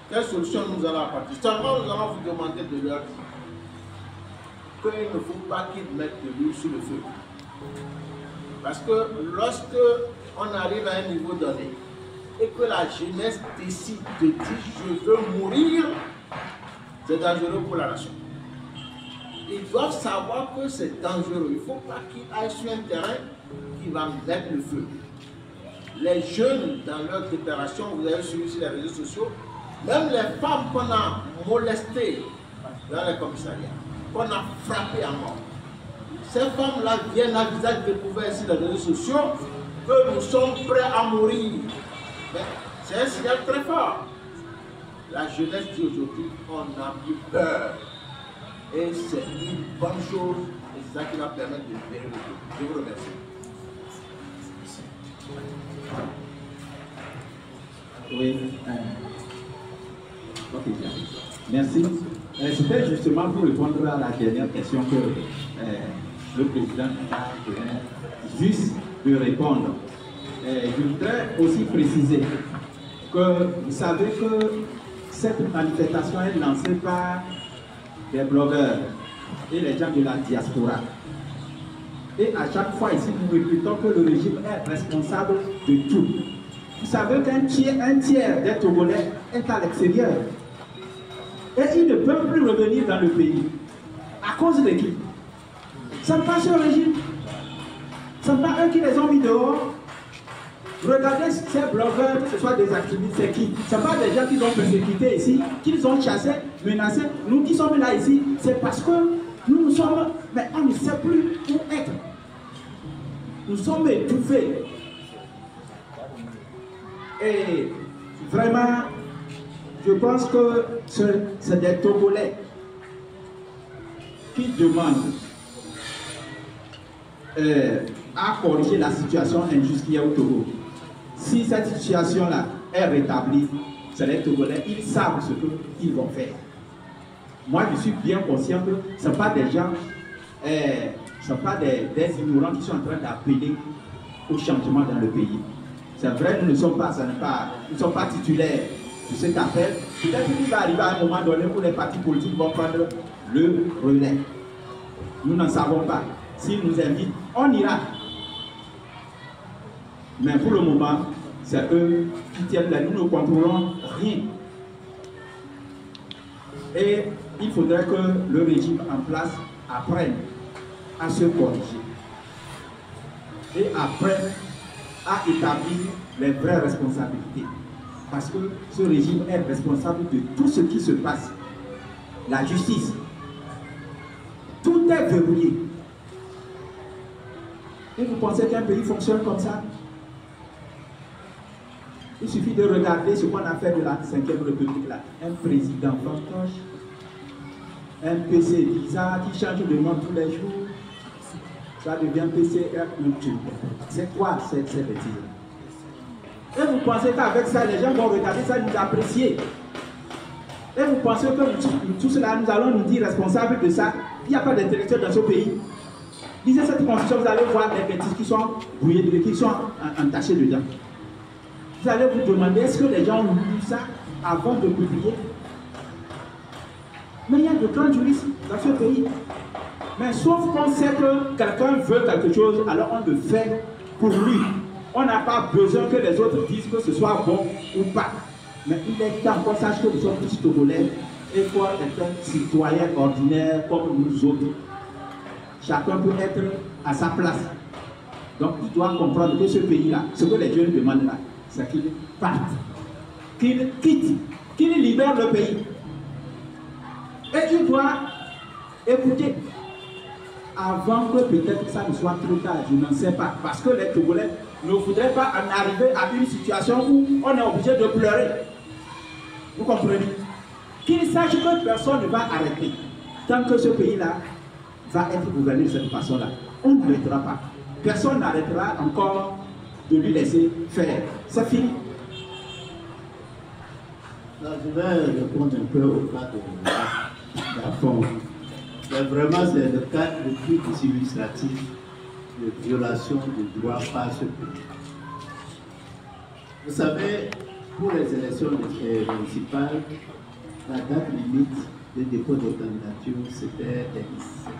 Quelle solution nous allons apporter? Seulement nous allons vous demander de leur dire qu'il ne faut pas qu'ils mettent de l'huile sur le feu. Parce que lorsque on arrive à un niveau donné et que la jeunesse décide de dire je veux mourir, c'est dangereux pour la nation. Ils doivent savoir que c'est dangereux. Il ne faut pas qu'ils aillent sur un terrain qui va mettre le feu. Les jeunes, dans leur déclaration, vous avez suivi sur les réseaux sociaux, même les femmes qu'on a molestées dans les commissariats, qu'on a frappées à mort, ces femmes-là viennent à visage découvert sur les réseaux sociaux que nous sommes prêts à mourir. C'est un signal très fort. La jeunesse dit aujourd'hui, on n'a plus peur. Et c'est une bonne chose, et c'est ça qui va permettre de libérer le peuple. Je vous remercie. Oui. Ok, bien. Merci. C'était justement pour répondre à la dernière question que le président a juste de répondre. Je voudrais aussi préciser que vous savez que cette manifestation est lancée par des blogueurs et les gens de la diaspora. Et à chaque fois ici, nous répétons que le régime est responsable de tout. Vous savez qu'un tiers des Togolais est à l'extérieur. Et ils ne peuvent plus revenir dans le pays. À cause de qui? Ce n'est pas ce régime. Ce n'est pas eux qui les ont mis dehors. Regardez ces blogueurs, que ce soit des activistes, c'est qui? Ce ne sont pas des gens qui ont persécutés ici, qu'ils ont chassés, menacés. Nous qui sommes là ici, c'est parce que nous sommes, mais on ne sait plus où être. Nous sommes étouffés. Et vraiment, je pense que c'est des Togolais qui demandent à corriger la situation injuste qu'il y a au Togo. Si cette situation-là est rétablie, c'est les Togolais, ils savent ce qu'ils vont faire. Moi, je suis bien conscient que ce ne sont pas des gens, ce ne sont pas des ignorants qui sont en train d'appeler au changement dans le pays. C'est vrai, nous ne sommes pas, nous ne sommes pas titulaires de cet appel. Peut-être qu'il va arriver à un moment donné où les partis politiques vont prendre le relais. Nous n'en savons pas. S'ils nous invitent, on ira. Mais pour le moment, c'est eux qui tiennent là. Nous ne contrôlons rien. Et il faudrait que le régime en place apprenne à se corriger. Et apprenne à établir les vraies responsabilités. Parce que ce régime est responsable de tout ce qui se passe. La justice. Tout est verrouillé. Et vous pensez qu'un pays fonctionne comme ça? Il suffit de regarder ce qu'on a fait de la 5e République là. Un président fantoche, un PC bizarre qui change de nom tous les jours. Ça devient PCR ultime. C'est quoi cette bêtise? Et vous pensez qu'avec ça, les gens vont regarder ça et nous apprécier. Et vous pensez que tout cela, nous allons nous dire responsables de ça? Il n'y a pas d'intellectuels dans ce pays. Lisez cette constitution, vous allez voir les bêtises qui sont brouillées, qui sont entachées dedans. Vous allez vous demander, est-ce que les gens ont lu ça avant de publier? Mais il y a de grands juristes dans ce pays. Mais sauf qu'on sait que quelqu'un veut quelque chose, alors on le fait pour lui. On n'a pas besoin que les autres disent que ce soit bon ou pas. Mais il est temps qu'on sache que nous sommes tous Togolais et qu'il faut être un citoyen ordinaire comme nous autres. Chacun peut être à sa place. Donc il doit comprendre que ce pays-là, ce que les jeunes demandent là, c'est qu'il parte, qu'il quitte, qu'il libère le pays. Et il doit écouter avant que peut-être ça ne soit trop tard, je n'en sais pas. Parce que les Togolais ne voudraient pas en arriver à une situation où on est obligé de pleurer. Vous comprenez? Qu'il sache que personne ne va arrêter. Tant que ce pays-là va être gouverné de cette façon-là, on n'arrêtera pas. Personne n'arrêtera encore de lui laisser faire. C'est fini. Non, je vais répondre un peu au cas de la fond. Mais vraiment, c'est le cas le plus illustratif de violation des droits par ce pays. Vous savez, pour les élections municipales, la date limite de dépôt de candidature, c'était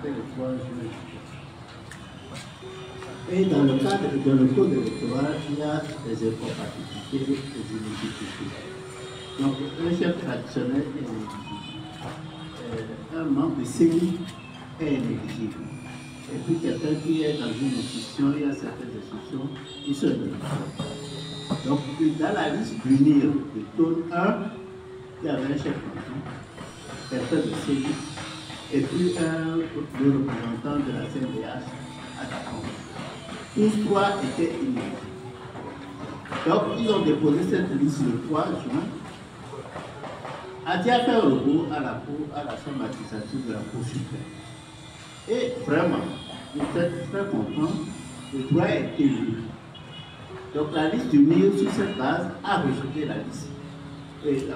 le 3 juin. Et dans le code électoral, il y a des incompatibilités et des inégalités. Donc, un chef traditionnel est inéligible. Un membre de CENI est inéligible. Et puis quelqu'un qui est dans une institution, il y a certaines institutions qui sont inéligibles. Donc, dans la liste d'unir de Tôle 1, il y avait un chef canton, quelqu'un de CENI, et puis le représentant de la CNDH à Dakar. Tous trois étaient inéligibles. Donc, ils ont déposé cette liste le 3 juin. Adia a fait un recours à la somatisation de la Cour suprême. Et vraiment, j'étais très content, le droit a été lu. Donc, la liste du MIR, sur cette base, a rejeté la liste.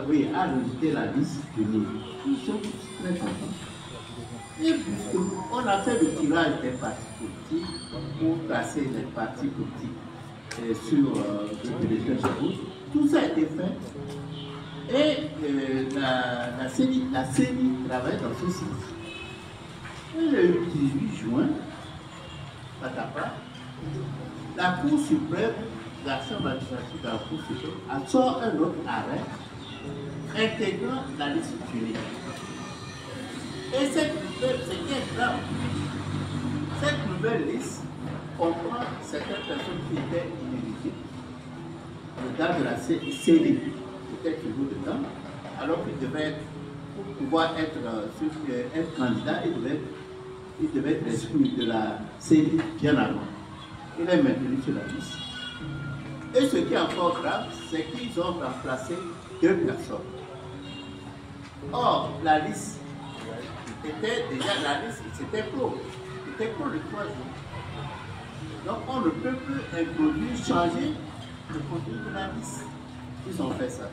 Oui, a rejeté la liste du MIR. Nous sommes tous très contents. Et on a fait le tirage des partis politiques pour placer les partis politiques sur les choses. Tout ça a été fait. Et la CENI travaille dans ce sens. Et le 18 juin, la Cour suprême, la Chambre administrative de la Cour suprême, a sorti un autre arrêt intégrant la liste unique. Et cette nouvelle, c'est qui est grave. Cette nouvelle liste comprend certaines personnes qui étaient inéligibles. Le cas de la CENI était toujours dedans, alors qu'il devait être, pour pouvoir être candidat, il devait être exclu de la CENI bien avant. Il est maintenu sur la liste. Et ce qui est encore grave, c'est qu'ils ont remplacé 2 personnes. Or, la liste était déjà c'était pro. C'était pro le 3 juin. Donc, on ne peut plus introduire, changer le contenu de la liste. Ils ont fait ça.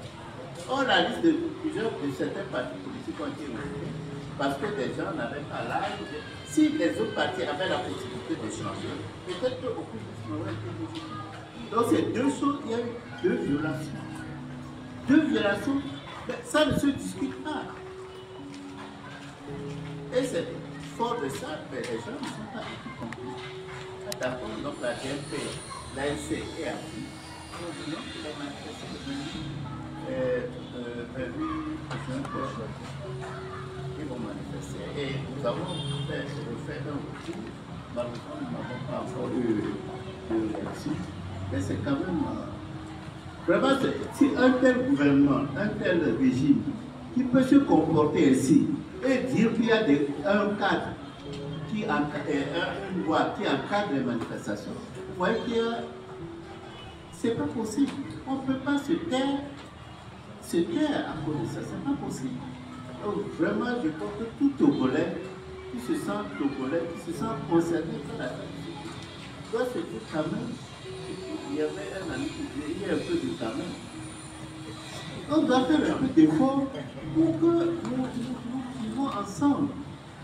Or, la liste de certains partis politiques ont été rejetés parce que des gens n'avaient pas l'âge. Si les autres partis avaient la possibilité de changer, peut-être qu'aucune liste n'aurait été rejetée. Donc, c'est 2 choses, il y a eu 2 violations. 2 violations, mais ça ne se discute pas. Et c'est fort de ça, mais les gens ne sont pas compris. D'accord, donc la GMP, l'ANC et AFI, les manifestations ils vont manifester. Et nous avons fait un retour, malheureusement nous n'avons pas encore eu de réaction, mais c'est quand même vraiment, si un tel gouvernement, un tel régime qui peut se comporter ainsi et dire qu'il y a un cadre qui une loi qui encadre les manifestations, vous voyez que c'est pas possible. On ne peut pas se taire à cause de ça, c'est pas possible. Donc vraiment, je pense que tout Togolais qui se sent Togolais, qui se sent concerné par la société, doit se dire quand même, il y avait un ami qui disait, il y a un peu de quand même. On doit faire un peu d'effort pour que nous vivons ensemble.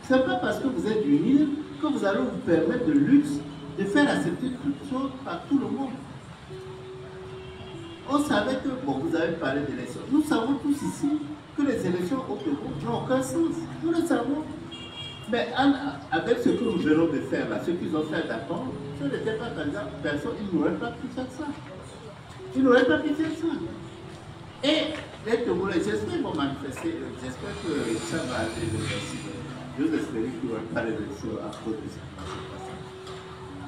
Ce n'est pas parce que vous êtes unis que vous allez vous permettre de luxe de faire accepter toutes choses par tout le monde. On savait que, bon, vous avez parlé d'élections, nous savons tous ici que les élections au Togo n'ont aucun sens. Nous le savons. Mais avec ce que nous venons de faire là, ce qu'ils ont fait d'accord, ce n'était pas candidat, personne, ils n'auraient pas pu faire ça. Ils n'auraient pas pu faire ça. Et les Togolais, j'espère qu'ils vont manifester, j'espère que ça va aller le principe. Je espère qu'il n'y aura pas d'élection à cause de ça.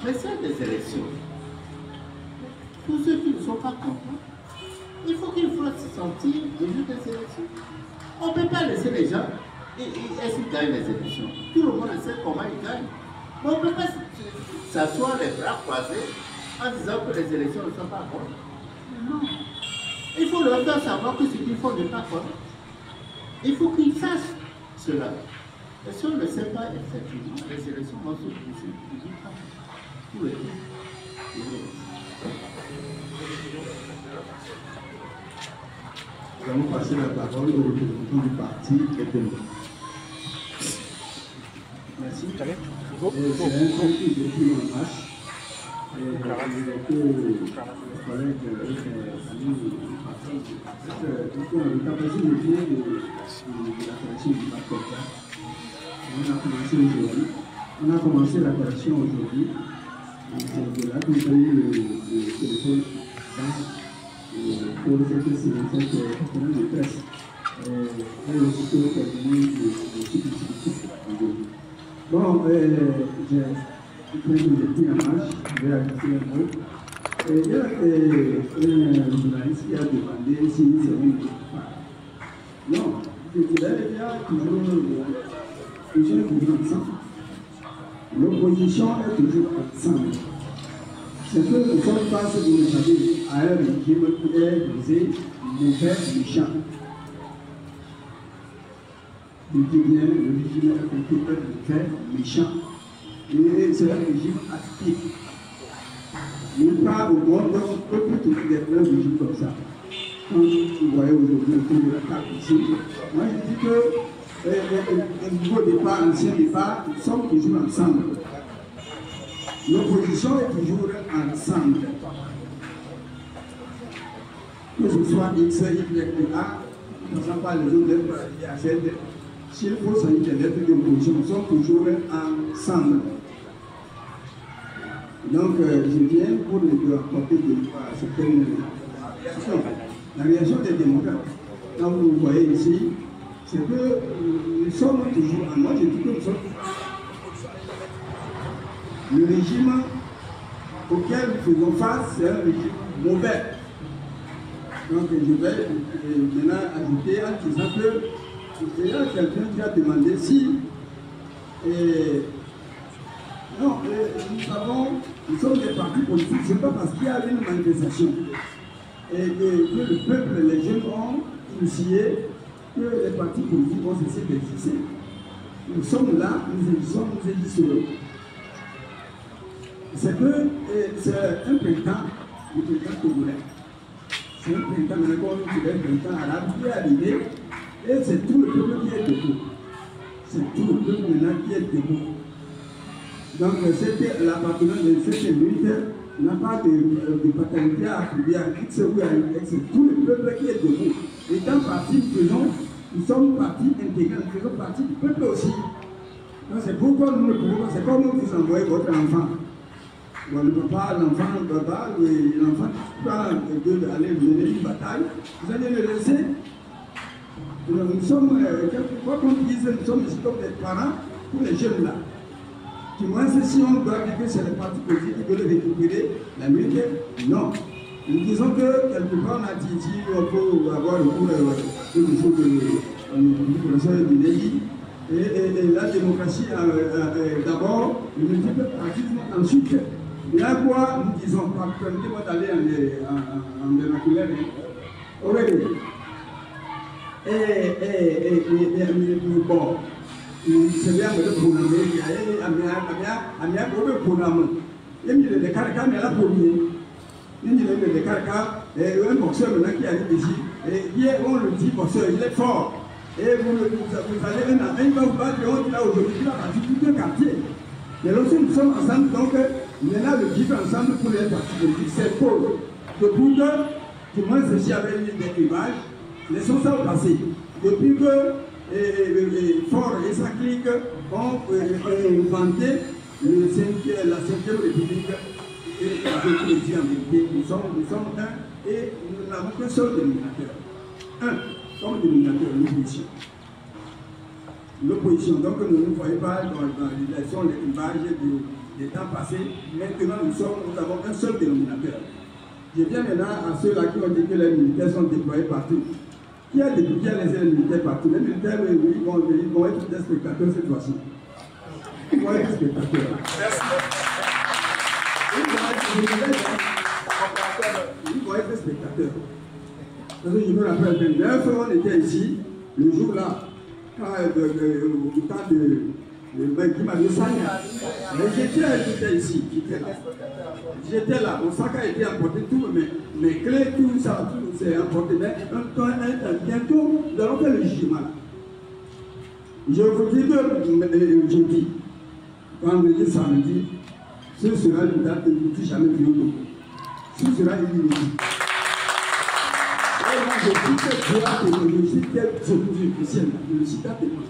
Mais c'est des élections. Pour ceux qui ne sont pas contents, il faut qu'ils fassent sentir le jour des élections. On ne peut pas laisser les gens. Est-ce qu'ils gagnent les élections? Tout le monde sait comment ils gagnent. Mais on ne peut pas s'asseoir les bras croisés en disant que les élections ne sont pas bonnes. Non. Il faut leur faire savoir que ce qu'ils font n'est pas correct. Il faut qu'ils sachent cela. Et si on ne le sait pas, effectivement, les élections vont se poursuivre tout le temps. Nous allons passer la parole au représentant du parti FNO. Merci. C'est un parti depuis en marche. Et que les collègues on a capacité de bien de la création du parti. On a commencé la création aujourd'hui. C'est de là que nous avons eu le téléphone pour le fait que c'est cette conférence de presse. Et aussitôt terminé de substitutif. Bon, j'ai pris en marche, je vais ajouter un mot. Il y a un journaliste qui a demandé si c'est une non, il y a toujours ensemble. L'opposition est toujours ensemble. C'est que nous sommes face, vous le savez, à un régime qui est visé, mauvais, méchant. Je dis bien, le régime est mauvais, méchant. Et c'est un régime atypique. Nulle part au monde, on ne peut plus trouver un régime comme ça. Quand vous voyez aujourd'hui autour de la carte ici, moi je dis que au niveau départ, ancien départ, nous sommes toujours ensemble. L'opposition est toujours ensemble. Que ce soit X, Y, A, ne sont pas les autres lettres à Z. S'il faut s'agir des lettres d'opposition, nous sommes toujours ensemble. Donc, je viens pour les apporter certaines réactions. La réaction des démocrates, quand vous le voyez ici, c'est que nous sommes toujours, moi je dis que nous sommes le régime auquel nous faisons face, c'est un régime mauvais. Donc je vais maintenant ajouter en disant que il y a quelqu'un qui a demandé si non, nous sommes des partis politiques, ce n'est pas parce qu'il y a une manifestation et que le peuple, les jeunes ont initié que les partis politiques vont cesser d'exister. Nous sommes là, nous existons, nous existerons. C'est que c'est un printemps, le printemps togolais. C'est un printemps, maintenant qu'on dit un printemps arabe qui est arrivé, et c'est tout le peuple qui est debout. C'est tout le peuple maintenant qui est debout. Donc l'appartenance de cette lutte n'a pas de paternité à attribuer à X ou à Y, c'est tout le peuple qui est debout. Étant parti, nous sommes partis intégrés, nous faisons partie du peuple aussi. Donc c'est pourquoi nous ne pouvons pas, c'est comme vous envoyez votre enfant. Bon, le papa, l'enfant qui va aller mener une bataille, vous allez le laisser. Nous sommes, quoi qu'on dise, nous sommes ici comme des parents pour les jeunes là. Du moins, si on doit dire que c'est les partis politiques qui veulent récupérer la lutte, non. Nous disons que quelque part on a dit ici, on peut avoir le cours du professeur Dinelli. Et la démocratie, d'abord, le multipartisme, ensuite. Et à quoi nous disons, permettez-moi d'aller en vernaculaire. Aurélie. Bon. C'est bien le programme, il y a un programme. Il y a des caracas, mais la première. Il y a des caracas, et un boxeur maintenant qui arrive ici, et hier on le dit, boxeur, il est fort. Et vous allez un va vous battre, on dit là aujourd'hui, il a battu tout un quartier. Mais lorsque nous sommes ensemble, donc, maintenant le vivre ensemble pour les partis politiques, c'est faux. Depuis que, tout le monde s'est avec des clivages, laissons ça au passé. Depuis que Fort et sa clique ont inventé la 5e République. Et je le dis en vérité, nous sommes un et nous n'avons qu'un seul dénominateur. Comme dénominateur, l'opposition. L'opposition, donc nous ne voyons pas dans l'élection, les clivages des temps passés. Maintenant, nous avons un seul dénominateur. Je viens maintenant à ceux-là qui ont dit que les militaires sont déployés partout. Qui a déployé les militaires partout? Les militaires, ils vont être des spectateurs cette fois-ci. Ils vont être spectateurs. Ils vont être spectateurs. Parce que je me rappelle, le 9, on était ici, le jour-là, au temps de Guimard Sagna. Mais j'étais ici, j'étais là. Osaka a été emporté, tout, mes clés, tout ça, tout s'est emporté. Mais bientôt, nous allons faire le jugement. Je vous dis que jeudi, vendredi, samedi, ce sera une date que je n'ai jamais vue au Togo. Ce sera une minute. Je cite tellement.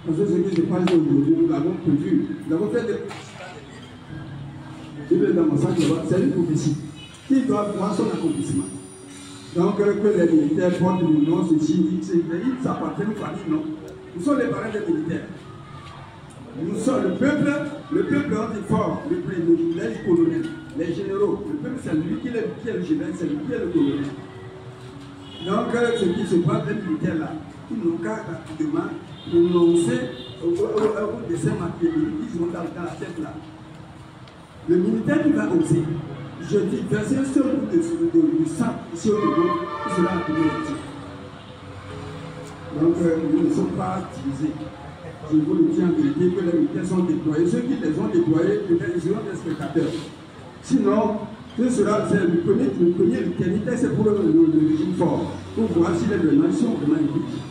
Parce que ce que je pense aujourd'hui, nous l'avons prévu. Nous avons fait des... C'est une prophétie qui doit voir son accomplissement. Donc, que les militaires portent le nom, ceci, ils s'appartiennent aux familles, non. Nous sommes les parents des militaires. Nous sommes le peuple on dit fort, les colonels, les généraux. Le peuple, c'est lui qui est le général, c'est lui qui est le colonel. Donc, ce qui se passe, les militaires là, ils n'ont qu'à rapidement prononcer au dessin matériel, ils ont dans la tête là. Le militaire qui va oser, je dis, verser un seul coup de sang ici au Togo, il sera appelé le tir. Donc, nous ne sommes pas utilisés. Je vous le dis en vérité que les militaires sont déployés. Ceux qui les ont déployés, peut-être ils seront des spectateurs. Sinon, ce sera le premier militaire, c'est pour le régime fort. Pour voir si les vraiment sont vraiment intelligents.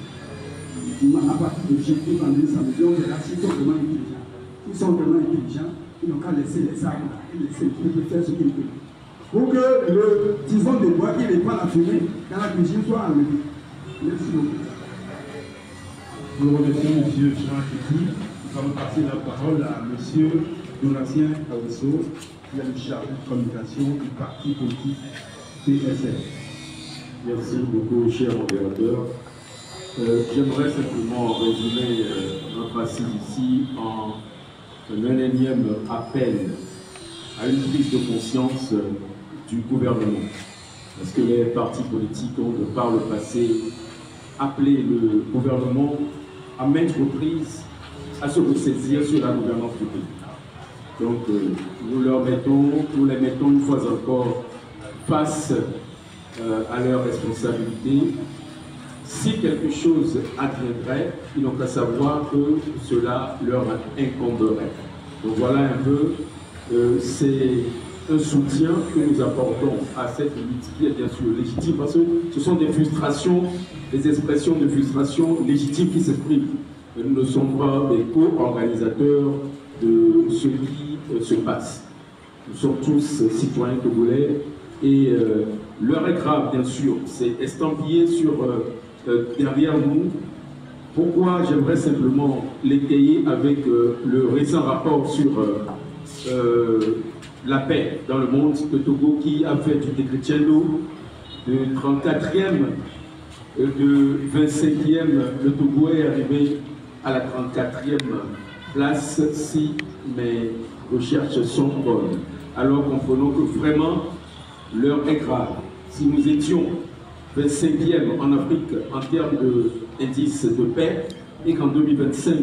À partir de Jésus, vendredi, samedi, on verra s'ils sont vraiment intelligents. S'ils sont vraiment intelligents, ils n'ont qu'à laisser les armes et laisser le peuple faire ce qu'il veut. Pour que le tison de bois qui répand la fumée dans la cuisine soit enlevé. Merci beaucoup. Nous remercions M. Jean Kiki. Nous allons passer la parole à M. Donatien Awesso, qui est le chargé de communication du parti politique PSR. Merci beaucoup, cher modérateur. J'aimerais simplement résumer notre assise ici en un énième appel à une prise de conscience du gouvernement. Parce que les partis politiques ont, de par le passé, appelé le gouvernement à maintes reprises à se ressaisir sur la gouvernance du pays. Donc nous les mettons une fois encore face à leurs responsabilités. Si quelque chose adviendrait, ils n'ont qu'à savoir que cela leur incomberait. Donc voilà un peu, c'est un soutien que nous apportons à cette lutte qui est bien sûr légitime, parce que ce sont des frustrations, des expressions de frustration légitimes qui s'expriment. Nous ne sommes pas des co-organisateurs de ce qui se passe. Nous sommes tous citoyens togolais et l'heure est grave, bien sûr, c'est estampillé sur derrière nous. Pourquoi j'aimerais simplement l'étayer avec le récent rapport sur la paix dans le monde de Togo qui a fait du décretiendo de 34e, de 25e, le Togo est arrivé à la 34e place si mes recherches sont bonnes. Alors comprenons que vraiment l'heure est grave. Si nous étions 25e en Afrique en termes d'indice de paix et qu'en 2025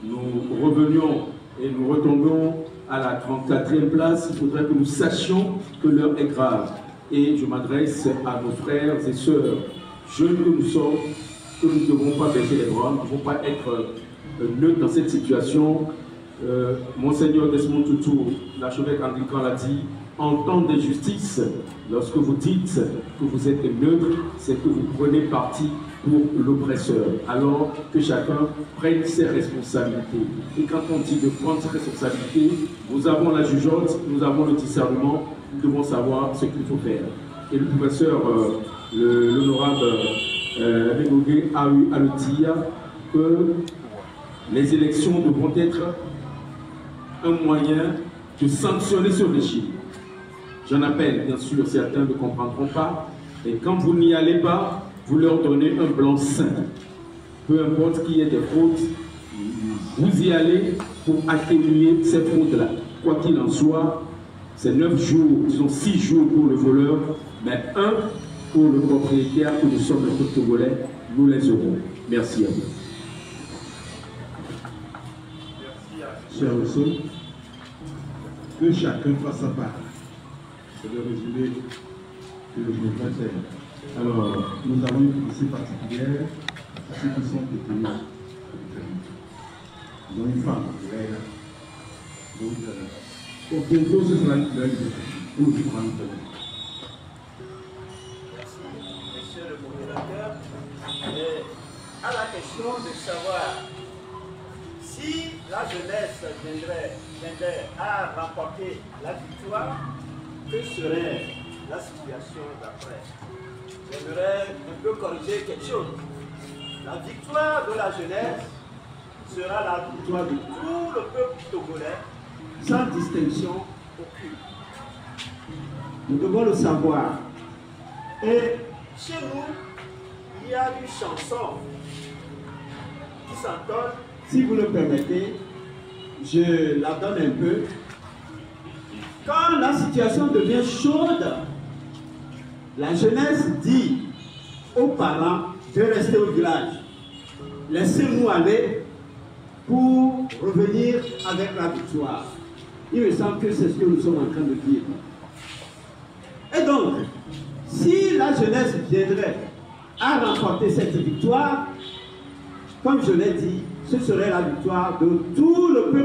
nous revenions et nous retombions à la 34e place, il faudrait que nous sachions que l'heure est grave. Et je m'adresse à nos frères et sœurs, jeunes que nous sommes, que nous ne devons pas baisser les bras, nous ne devons pas être neutres dans cette situation. Monseigneur Desmond Tutu, l'archevêque anglican l'a dit, en temps d'injustice, lorsque vous dites que vous êtes neutre, c'est que vous prenez parti pour l'oppresseur. Alors que chacun prenne ses responsabilités. Et quand on dit de prendre ses responsabilités, nous avons la jugeote, nous avons le discernement, nous devons savoir ce qu'il faut faire. Et le professeur, l'honorable Renogé a eu à le dire que les élections devront être un moyen de sanctionner ce régime. J'en appelle, bien sûr, certains ne comprendront pas, et quand vous n'y allez pas, vous leur donnez un blanc-seing. Peu importe qu'il y ait des fraudes, vous y allez pour atténuer ces fraudes-là. Quoi qu'il en soit, c'est 9 jours, disons 6 jours pour le voleur, mais 1 pour le propriétaire que nous sommes le peuple togolais, nous les aurons. Merci à vous. Cher Wilson, que chacun fasse sa part. C'est le résumé que je vais faire. Alors, nous avons une pensée particulière à ceux qui sont détenus. Ils ont une femme, elle. Donc, pour bientôt, ce sera l'heure pour nous prendre. Merci, monsieur le modérateur. Et à la question de savoir si la jeunesse viendrait à remporter la victoire, que serait la situation d'après? J'aimerais un peu corriger quelque chose. La victoire de la jeunesse sera la victoire de tout le peuple togolais, sans distinction aucune. Nous devons le savoir. Et chez nous, il y a une chanson qui s'entonne. Si vous le permettez, je la donne un peu. Quand la situation devient chaude, la jeunesse dit aux parents de rester au village. Laissez-nous aller pour revenir avec la victoire. Il me semble que c'est ce que nous sommes en train de dire. Et donc, si la jeunesse viendrait à remporter cette victoire, comme je l'ai dit, ce serait la victoire de tout le peuple.